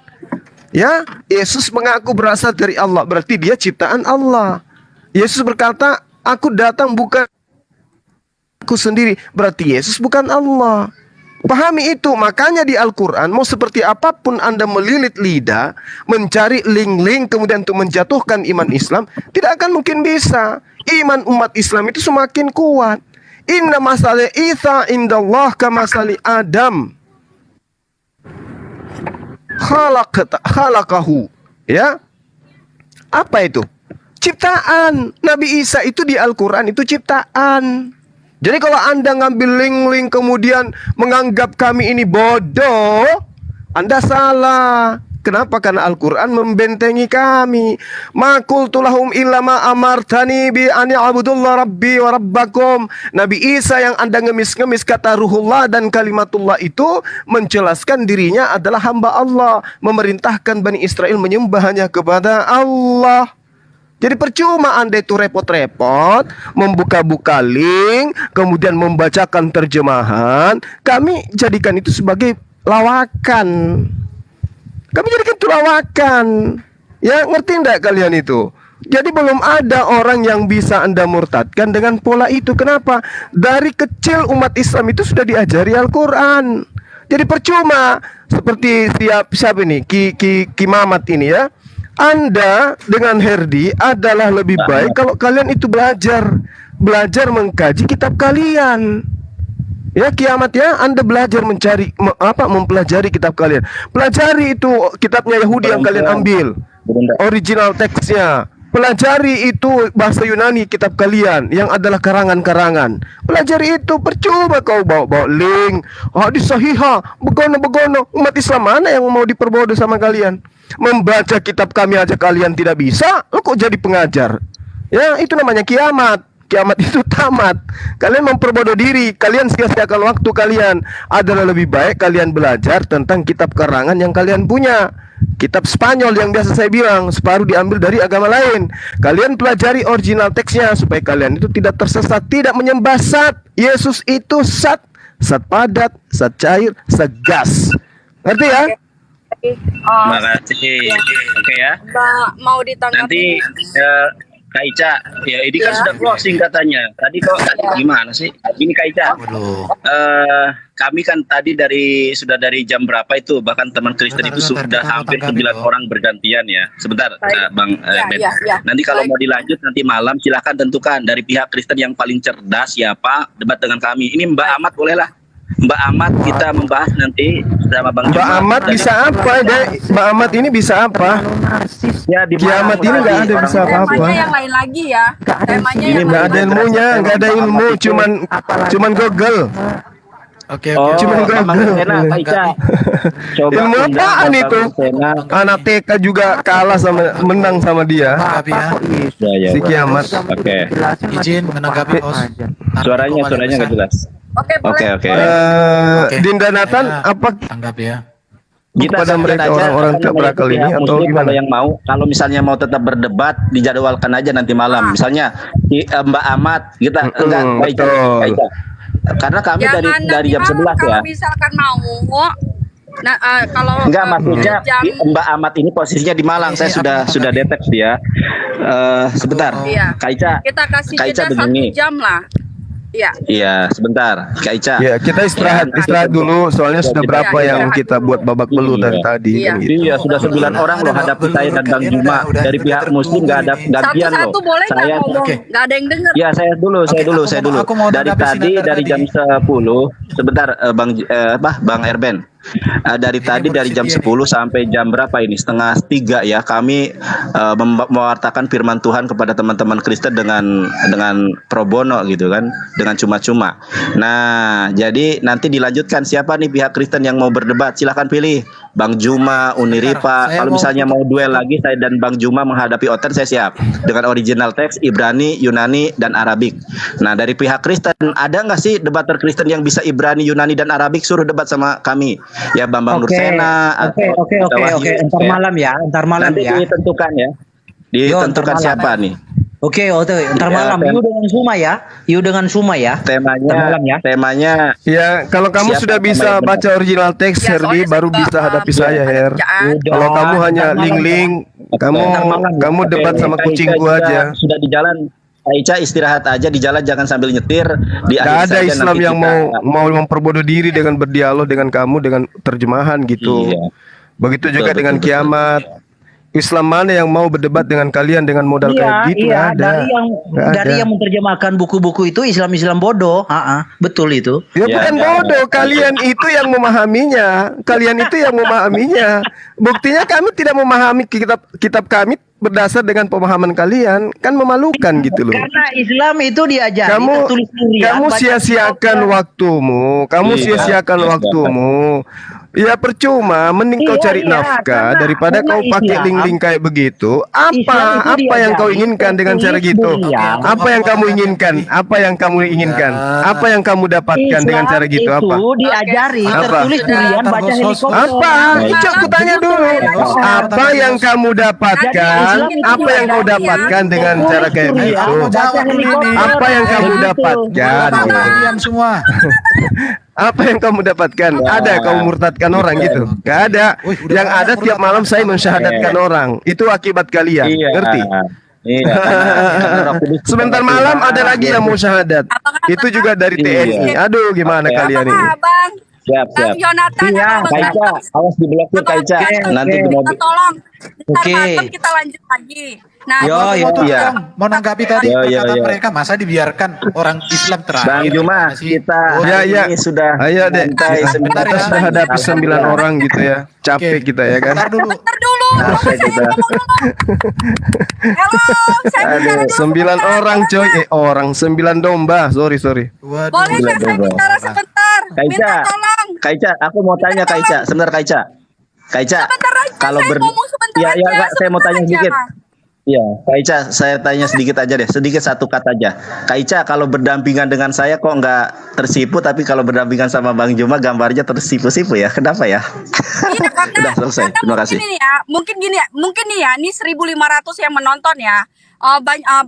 Ya, Yesus mengaku berasal dari Allah, berarti dia ciptaan Allah. Yesus berkata, aku datang bukan aku sendiri, berarti Yesus bukan Allah. Pahami itu. Makanya di Al-Quran, mau seperti apapun Anda melilit lidah, mencari link-link kemudian untuk menjatuhkan iman Islam, tidak akan mungkin bisa. Iman umat Islam itu semakin kuat. Inna masali Isa indallah kamasali Adam khalaqahu. Ya, apa itu? Ciptaan. Nabi Isa itu di Al-Quran itu ciptaan. Jadi kalau Anda ngambil link-link kemudian menganggap kami ini bodoh, Anda salah. Kenapa? Karena Al-Quran membentengi kami. Ma qultu lahum illa ma amartani bi an ya'budullah rabbi wa rabbakum. Nabi Isa yang Anda ngemis-ngemis kata ruhullah dan kalimatullah itu menjelaskan dirinya adalah hamba Allah, memerintahkan Bani Israel menyembah hanya kepada Allah. Jadi percuma Anda itu repot-repot membuka-buka link, kemudian membacakan terjemahan. Kami jadikan itu sebagai lawakan. Kami jadikan itu lawakan. Ya, ngerti enggak kalian itu? Jadi belum ada orang yang bisa Anda murtadkan dengan pola itu. Kenapa? Dari kecil umat Islam itu sudah diajari Al-Quran. Jadi percuma seperti siapa ini? Ki Mamat ini ya. Anda dengan Herdi adalah lebih baik kalau kalian itu belajar mengkaji kitab kalian. Ya, kiamat ya, Anda belajar mempelajari kitab kalian. Pelajari itu kitabnya Yahudi yang kalian ambil, original teksnya. Pelajari itu bahasa Yunani kitab kalian yang adalah karangan-karangan. Pelajari itu. Percuma kau bawa link hadis sahihah, begono. Umat Islam mana yang mau diperbodoh sama kalian? Membaca kitab kami aja kalian tidak bisa, lo kok jadi pengajar? Ya, itu namanya kiamat. Kiamat itu tamat. Kalian memperbodoh diri, kalian sia-siakan waktu kalian. Adalah lebih baik kalian belajar tentang kitab karangan yang kalian punya. Kitab Spanyol yang biasa saya bilang, separuh diambil dari agama lain. Kalian pelajari original teksnya supaya kalian itu tidak tersesat, tidak menyembah Sat. Yesus itu Sat, Sat padat, Sat cair, Sat gas. Ngerti ya? Terima kasih. Oke ya. Mbak mau ditanggapi? Nanti Kak Ica, ya ini kan sudah closing katanya. Tadi kok gimana sih? Ini Kak Ica. Waduh. Kami kan tadi sudah dari jam berapa itu, bahkan teman Kristen itu sudah hampir 9 orang bergantian ya. Sebentar, Bang Ben. Nanti kalau mau dilanjut nanti malam silahkan tentukan dari pihak Kristen yang paling cerdas siapa, debat dengan kami. Ini Mbak Ahmad bolehlah. Mbak Ahmad kita membahas nanti sama Bang Mbak Juma. Ahmad bisa apa? Mbak Ahmad ini bisa apa? Ya, di Kiamat ini nggak ada bisa apa-apa. Temanya yang lain lagi ya. Temanya Ini yang nggak lain ada lagi. ilmunya, nggak ada ilmu, cuman Google. Oke, Oh, oke. Cuma Bang Sena, Kak Ica. Coba Ilmu undang apaan Bang itu? Sena. Anak TK juga kalah menang sama dia. Menanggapi ya. Ya, Si kiamat. Oke. Izin menanggapi host. Suaranya nggak jelas. Oke, boleh. Oke. Oke. Dinda Nathan, Saya apa Tanggapi ya. kepada mereka orang-orang tak berakal ini atau Muslim gimana? kalau yang mau, kalau misalnya mau tetap berdebat dijadwalkan aja nanti malam. Misalnya Mbak Ahmad kita enggak Kak Ica, betul. Kak Ica. Karena kami dari nanti jam malam 11 ya. kalau misalkan mau. Nah, kalau Enggak, maksudnya jam Mbak Ahmad ini posisinya di Malang. Saya sudah deteksi dia. Sebentar. Iya. Kak Ica. kita kasih Kak Ica jeda 1 begini. jam lah. Iya. Iya, sebentar. Kak Ica. Ya, kita istirahat dulu soalnya sudah Kita berapa istirahat yang kita buat babak belur dari tadi Iya. kan gitu. Iya, sudah 9 orang loh hadapi saya dan Bang Juma. Dari pihak Muslim nggak ada gantian loh. Satu-satu boleh nggak Saya ngomong? Oke. Nggak ada yang denger. Ya, saya dulu. Aku mau Dari tanggapi tadi silakan dari tadi. jam 10, sebentar Bang Erben. Dari tadi dari jam 10 sampai jam berapa ini? Setengah 3 ya. Kami mewartakan firman Tuhan kepada teman-teman Kristen dengan pro bono gitu kan, dengan cuma-cuma. Nah, jadi nanti dilanjutkan siapa nih pihak Kristen yang mau berdebat? Silahkan pilih. Bang Juma, Uniripa. Saya Kalau misalnya mau duel lagi saya dan Bang Juma menghadapi Oten, saya siap. Dengan original teks Ibrani, Yunani, dan Arabik. Nah, dari pihak Kristen ada nggak sih debater Kristen yang bisa Ibrani, Yunani, dan Arabik? Suruh debat sama kami. Ya Bambang Nursena. Oke. Entar malam ya, Nanti ditentukan ya. Ditentukan malam. siapa nih? Oke, entar Ya, malam. You dengan Suma ya. Temanya. ya. Temanya. Ya, kalau kamu Siapa sudah nama bisa yang benar? baca original teks, Ya, Herdi, soalnya baru saya bisa juga, hadapi saya, Her. kerjaan. Kalau kamu hanya Ntar malam link-link, kamu Ntar malam ya. kamu debat Oke, sama Kak kucing Ica gua juga aja. Sudah di jalan. Kak Ica istirahat aja di jalan, jangan sambil nyetir. Di Gak akhir ada saja Islam nanti yang kita- mau memperbodoh diri dengan berdialog dengan kamu dengan terjemahan gitu. Iya. Begitu juga Betul, dengan betul, kiamat. Islam mana yang mau berdebat dengan kalian dengan modal kayak gitu? Nggak ada. Nggak dari ada. yang menerjemahkan buku-buku itu Islam bodoh. Betul itu. Ya, Ya, bukan ya, bodoh, kalian itu yang memahaminya. Kalian itu yang memahaminya. Buktinya kami tidak memahami kitab kami berdasar dengan pemahaman kalian, kan memalukan gitu loh. Karena Islam itu diajari tertulis hurrian, Kamu baca sia-siakan kitab. waktumu. Kamu Iya, sia-siakan iya, waktumu. Ya percuma, mending kau Iya, cari iya, nafkah daripada karena kau pakai Islam- link-link kayak begitu. Islam itu Apa yang kau diajari inginkan dengan cara tertulis gitu? hurrian. Apa yang kamu inginkan? Apa yang kamu inginkan? Apa yang kamu dapatkan dengan cara gitu? Islam Apa? itu diajari Apa? tertulis hurrian baca Host, helikopter. Apa? Cuk, aku tanya dulu. Apa yang kamu dapatkan? Apa yang kau dapatkan dengan cara kayak Ayo, gitu? aku jawab dulu ini. Apa yang kamu dapatkan? Diam semua. Apa yang kamu dapatkan? Ada kamu murtadkan orang gitu? Gak ada. Wih, udah Yang banyak ada tiap malam saya mensyahadatkan orang. Itu akibat kalian. Iya. Ngerti? Iya. karena Roh Kudus Sebentar kita malam berdoa, ada lagi yang mau syahadat. Itu juga dari TNI. Aduh, gimana Oke. kalian ini? Abang? Siap, Bang siap. Yonatan Iya, atau Bang Kak Ica, Ganteng? awas diblokir Kak Ica. Nanti di Kita mobil. tolong. Ntar Oke. malam kita lanjut lagi. Nah, Yo, jadi- yo. Iya. Mau nanggapi tadi Yo, yo, perkataan yo. mereka, masa dibiarkan orang Islam terakhir? Bang Juma, Masih- kita Oh, Ya, hari ya. ini sudah Ayo deh. mentai Sebentar Kita ya. sudah hadapi 9 orang gitu ya. Capek kita ya kan. Bentar dulu. Ntar dulu, Nah, tunggu saya kita- ngomong dulu. Halo, saya bicara dulu. 9 sebentar. orang coy. 9 domba. Sorry. Waduh. Boleh nggak saya bicara sebentar? Kak Ica, Minta tolong. Kak Ica, aku mau tanya Kak Ica. Sebentar Kak Ica. Kak Ica, Sebentar aja, kalau saya ngomong sebentar ya, aja, Kak, saya mau sebentar tanya aja, sedikit. Kak. Iya, Kak Ica, saya tanya sedikit aja deh, sedikit satu kata aja. Kak Ica, kalau berdampingan dengan saya kok nggak tersipu, tapi kalau berdampingan sama Bang Juma gambarnya tersipu-sipu ya. Kenapa ya? Iya, Udah selesai. karena Terima mungkin kasih. ini ya, mungkin nih ya, ini 1.500 yang menonton ya.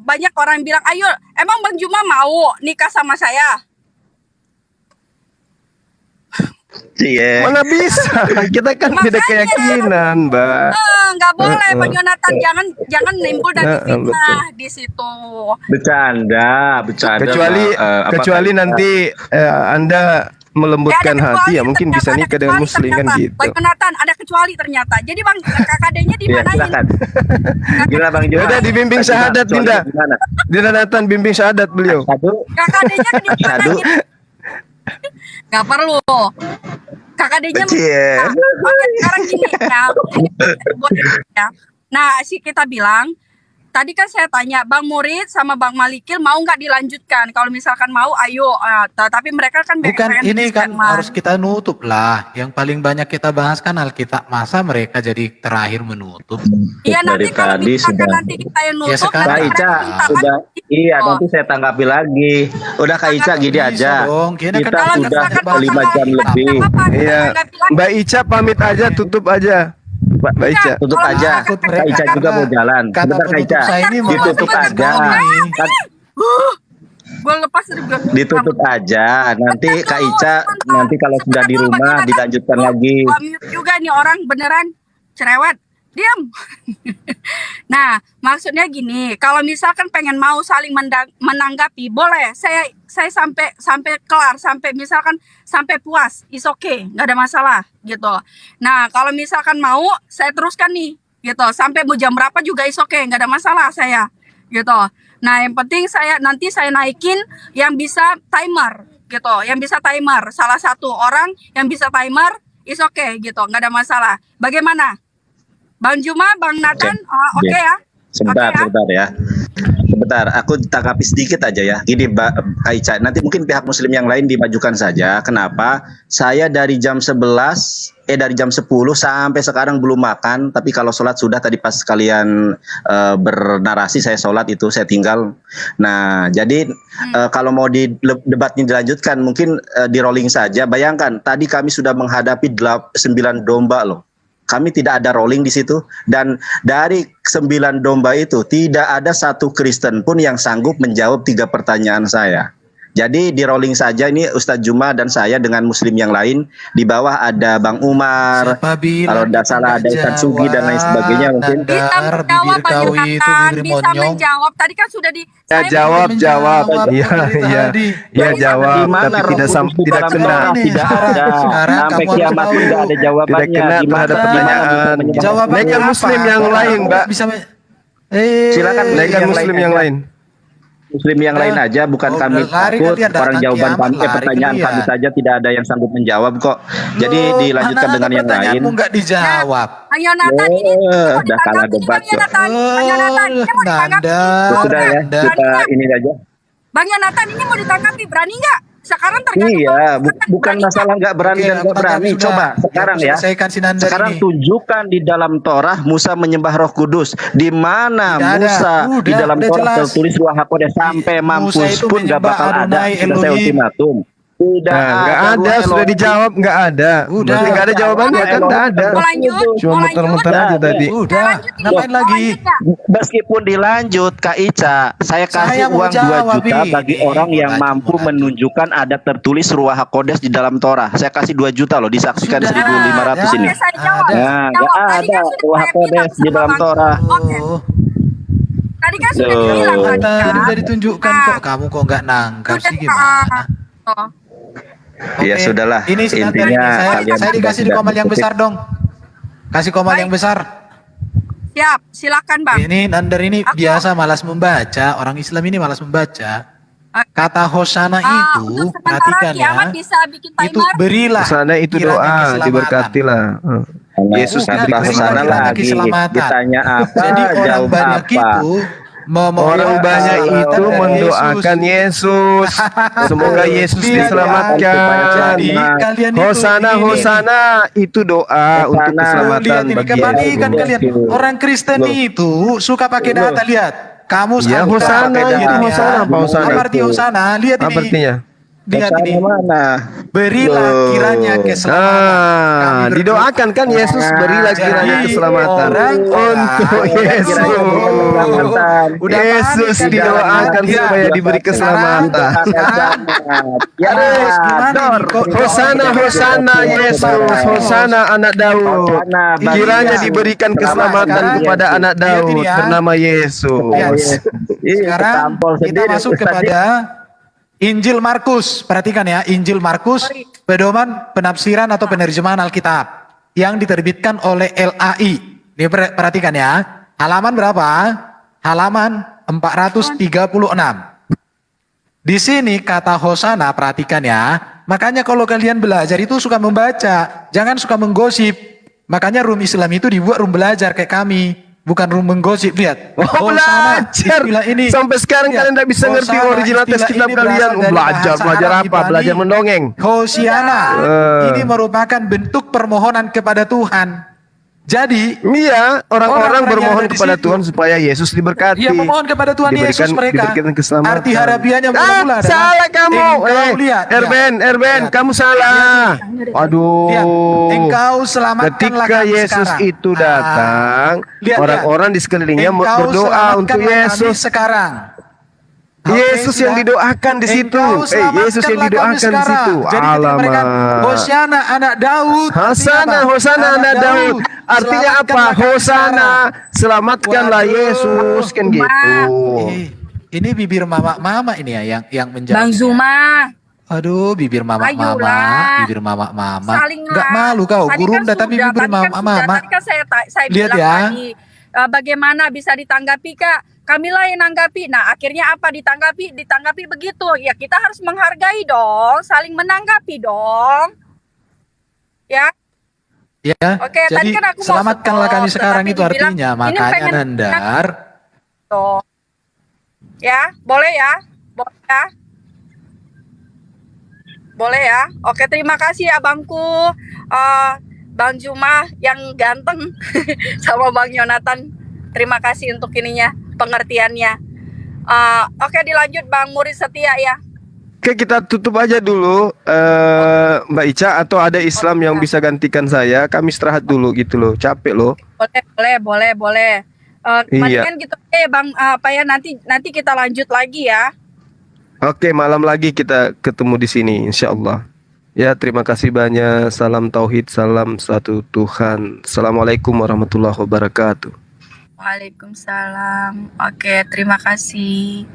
Banyak orang yang bilang, ayo, emang Bang Juma mau nikah sama saya? Iya. Mana bisa? Kita kan beda Makanya. keyakinan, Mbak. Nggak boleh, Bang Yonatan, jangan nimbul dari fitnah di situ. Bercanda. Kecuali Pak. kecuali nanti Anda melembutkan ada hati ya kecuali mungkin ternyata, bisa ada nikah dengan kecuali muslim kan ternyata. gitu. Bang Yonatan, ada kecuali ternyata. Jadi Bang KKD-nya di Iya, mana ini? silakan. Gimana Bang Juma? Udah dibimbing Kak Juma, syahadat soalnya Dinda. gimana? Dinda Nathan bimbing syahadat beliau. Satu. KKD-nya di mana Aduh. ini? Nggak perlu. KKD-nya Cie. Oke, sekarang gini ya. Nah, kita bilang tadi kan saya tanya Bang Murid sama Bang Malikil mau nggak dilanjutkan? Kalau misalkan mau, ayo. Tapi mereka kan Bukan, pengen ini kan statement. harus kita nutup lah. Yang paling banyak kita bahas kan Alkitab. Masa mereka jadi terakhir menutup? Iya, nanti Dari kalau tadi misalkan sudah. nanti kita yang nutup, Ya, sekarang Kak nanti Ica, mereka minta udah. lagi. Iya, nanti saya tanggapi lagi. Udah Kak Ica gini Bisa aja. dong, gini kan Kita Kalau kita sudah misalkan bahas 5 jam tanggal lebih. nggak apa-apa, kita Iya. tanggapi lagi. Mbak Ica pamit aja, tutup aja. Mbak Ica. Tutup Kalau aja. misalkan Kak Ica juga mau jalan. Kata Sebentar Kak penutup Ica. saya ini mau Ditutup mati aja. kembali. Kan- Gue lepas dari gue. Ditutup aja. Nanti Kak Ica nanti kalau sudah di rumah dilanjutkan lagi. Gua mute juga nih orang beneran cerewet. Diam. Nah, maksudnya gini, kalau misalkan pengen mau saling menanggapi, boleh. Saya sampai kelar, sampai misalkan sampai puas, is okay, nggak ada masalah gitu. Nah, kalau misalkan mau, saya teruskan nih, gitu. Sampai mau jam berapa juga is okay, nggak ada masalah saya, gitu. Nah, yang penting nanti saya naikin yang bisa timer, gitu. Yang bisa timer, salah satu orang yang bisa timer, is okay, gitu, nggak ada masalah. Bagaimana? Bang Juma, Bang Nathan, oke ya? Sebentar, Oke ya? sebentar ya. Sebentar, aku tanggapi sedikit aja ya. Gini, Kak Ica, nanti mungkin pihak muslim yang lain dimajukan saja. Kenapa? Saya dari jam 10 sampai sekarang belum makan, tapi kalau sholat sudah tadi pas kalian bernarasi saya sholat itu saya tinggal. Nah, jadi kalau mau debatnya dilanjutkan mungkin di rolling saja. Bayangkan tadi kami sudah menghadapi 9 domba loh. Kami tidak ada rolling di situ, dan dari 9 domba itu tidak ada satu Kristen pun yang sanggup menjawab 3 pertanyaan saya. Jadi di rolling saja ini Ustadz Juma dan saya dengan muslim yang lain. Di bawah ada Bang Umar, Siapa bilang kalau tidak kita salah ada nggak Ustadz Sugi dan lain sebagainya mungkin. Bisa Nandar, menjawab, bibir Bang kau itu Yonatan, bibir bisa monyong. menjawab. Tadi kan sudah di... Ya saya jawab. menjawab Iya, dari iya. tadi. Ya Di jawab mana tapi Roh tidak Kudus di tidak dalam kena. Torah? Ini, Tidak ada. sekarang Sampai kamu harus kiamat pun tahu. tidak ada jawabannya. Tidak kena Di mana- terhadap di mana pertanyaan. bisa menyebabkan- Jawabannya Naikkan apa? muslim yang lain, Mbak. Bisa Silakan, Naikkan yang muslim lain yang aja. lain. Muslim yang lain aja, bukan Oh, kami lari takut. kan dia Orang datang jawaban kiamat, kami, lari pertanyaan kan kami dia. saja tidak ada yang sanggup menjawab kok. Jadi dilanjutkan dengan yang lain. Nggak dijawab. Bang Yonatan ini mau Udah kalah ditanggapi nih, debat Bang kok. Yonatan. Bang Yonatan ini mau ditanggapi. Nanda. Sudah ya, Anda. kita ini aja. Bang Yonatan ini mau ditanggapi, berani nggak? Sekarang tergantung. Iya, Bang Yonatan, bukan berani masalah nggak berani Oke, dan nggak aku berani. tanggapi Coba sudah. sekarang Aku ya. selesaikan si Nandar Sekarang ini. tunjukkan di dalam Torah Musa menyembah Roh Kudus. Di mana Tidak ada. Musa di Udah, dalam udah Torah jelas. tertulis Ruach HaKodes sampai Musa mampus itu pun nggak menyembah bakal ada. Adonai Sudah saya Elohim. ultimatum. Tidak Nah, nggak ada, Ruach sudah Elohim. dijawab, nggak ada. Udah. Berarti nggak ada jawabannya kan, nggak ada. Mau lanjut? Cuma Mau muter-muter lanjut? aja tadi. Udah, lanjut nih. ngapain Mau lagi? lanjut nggak? Meskipun dilanjut Kak Ica, saya kasih Saya mau uang 2 jawab juta ini. bagi orang yang Mau mampu lanjut. menunjukkan ada tertulis Ruach HaKodes di dalam Torah. Saya kasih 2 juta loh, disaksikan Sudah 1.500 ini. Oke, saya jawab. Ada. Nah, Jawab. nggak Tadi ada kan sudah Ruach saya bilang HaKodes di sama dalam Bang. Torah. Oke. Oh, Tadi kan sudah Loh. dibilang tadi tadi kan. udah ditunjukkan Nah, kok. Kamu kok nggak nangkap sudah, sih gimana? oh. Ya Oke, sudahlah, Ini si Nandar intinya ini. kalian Saya dikasih di tidak komal yang berkutik. besar dong. Kasih komal Baik. yang besar. Siap, silakan Bang. Ini Nandar ini Aku- biasa malas membaca. Orang Islam ini malas membaca. Oke. Kata Hosana itu, Untuk sementara perhatikan kiamat ya. bisa bikin Itu timer. berilah. Sana itu kiranya doa, keselamatan. diberkatilah. Yesus Bukan, kata berilah sana kiranya lagi keselamatan. ditanya apa Jadi orang jawab banyak apa. itu Orang banyak itu mendoakan Yesus. Semoga Yesus diselamatkan. Jadi kalian itu Hosana, ini. Hosana itu doa untuk keselamatan Lihat ini bagi kebalikan Yesus. kalian. Orang Kristen itu suka pakai data, lihat. Kamu Ya, suka Hosana pakai itu data. Hosana, apa Hosana? Apa arti Hosana? Lihat Apa ini. artinya? Lihat ini. Mana? Berilah kiranya keselamatan. Kami berdoa. Didoakan kan Yesus berilah kiranya Jadi, keselamatan orang-orang untuk Yesus. Yesus Kebalikan didoakan dia. supaya diberi keselamatan. Sekarang, Ya, terus gimana nih? Kok Hosana, Hosana Yesus, Hosana anak Daud. Hosana bagi Kiranya Yesus. diberikan keselamatan Sekarang, kepada anak lihat Daud ini ya. bernama Yesus. Sekarang kita masuk kepada Injil Markus. Perhatikan ya, Injil Markus, pedoman penafsiran atau penerjemahan Alkitab yang diterbitkan oleh LAI. Ini perhatikan ya. Halaman berapa? Halaman 436. Di sini kata Hosana, perhatikan ya. Makanya kalau kalian belajar itu suka membaca, jangan suka menggosip. Makanya room Islam itu dibuat room belajar kayak kami, bukan room menggosip. Lihat. Oh, Hosana, belajar. istilah ini. Sampai sekarang Lihat, kalian tidak bisa ngerti Hosana, original teks istilah kitab ini kalian. berasal dari Belajar, bahasa belajar Arab apa? Ibrani. Belajar mendongeng. Hosiana. Ini merupakan bentuk permohonan kepada Tuhan. Jadi, Iya, orang-orang Orang-orang bermohon yang ada di kepada situ. Tuhan supaya Yesus diberkati. ia memohon kepada Tuhan Yesus mereka. Diberikan keselamatan. Arti harafiahnya mula-mula adalah, salah kamu. engkau lihat. Erben, Lihat. kamu salah. Aduh. Lihat, engkau selamatkanlah Ketika kami Yesus sekarang. itu datang, Lihat, orang-orang di sekelilingnya engkau berdoa untuk selamatkanlah kami Yesus. sekarang. Yesus Oke, yang sudah. didoakan di situ. Engkau Yesus yang selamatkanlah didoakan kami di sekarang. situ. Jadi ketika mereka, Hosana anak Daud. Hosana, Artinya apa? Hosana anak Daud. Artinya apa? Selamatkanlah kami Hosana, sekarang. selamatkanlah Waduh. Yesus kan gitu. Ini bibir mama ini ya yang menjawab. Bang Zuma. Aduh, bibir mama, Ayolah. bibir mama. Saling Nggak malu kau, Tadi gurunda kan tapi sudah, bibir tadi kan mama. sudah. Tadi kan saya Lihat bilang ya. tadi, bagaimana bisa ditanggapi Kak? Kamilah yang nanggapi. Nah, akhirnya apa ditanggapi begitu. Ya, kita harus menghargai dong, saling menanggapi dong. Ya. Ya, Oke, tadi jadi kan aku mau selamatkanlah stop, kami sekarang tetapi itu dibilang, artinya, ini makanya pengen- Nandar. Tuh. Ya, boleh ya? Boleh ya? Boleh ya? Oke, terima kasih abangku. Bang Juma yang ganteng sama Bang Yonatan. Terima kasih untuk ininya, pengertiannya. Oke, dilanjut Bang Murid Setia ya. Oke, kita tutup aja dulu, Mbak Ica, atau ada Islam yang bisa gantikan saya. Kami istirahat dulu gitu loh, capek loh. Boleh. Iya. Mendingan gitu Bang, apa ya, nanti kita lanjut lagi ya. Oke, malam lagi kita ketemu di sini, insya Allah. Ya, terima kasih banyak. Salam tauhid, salam satu Tuhan. Assalamualaikum warahmatullahi wabarakatuh. Waalaikumsalam. Oke, terima kasih.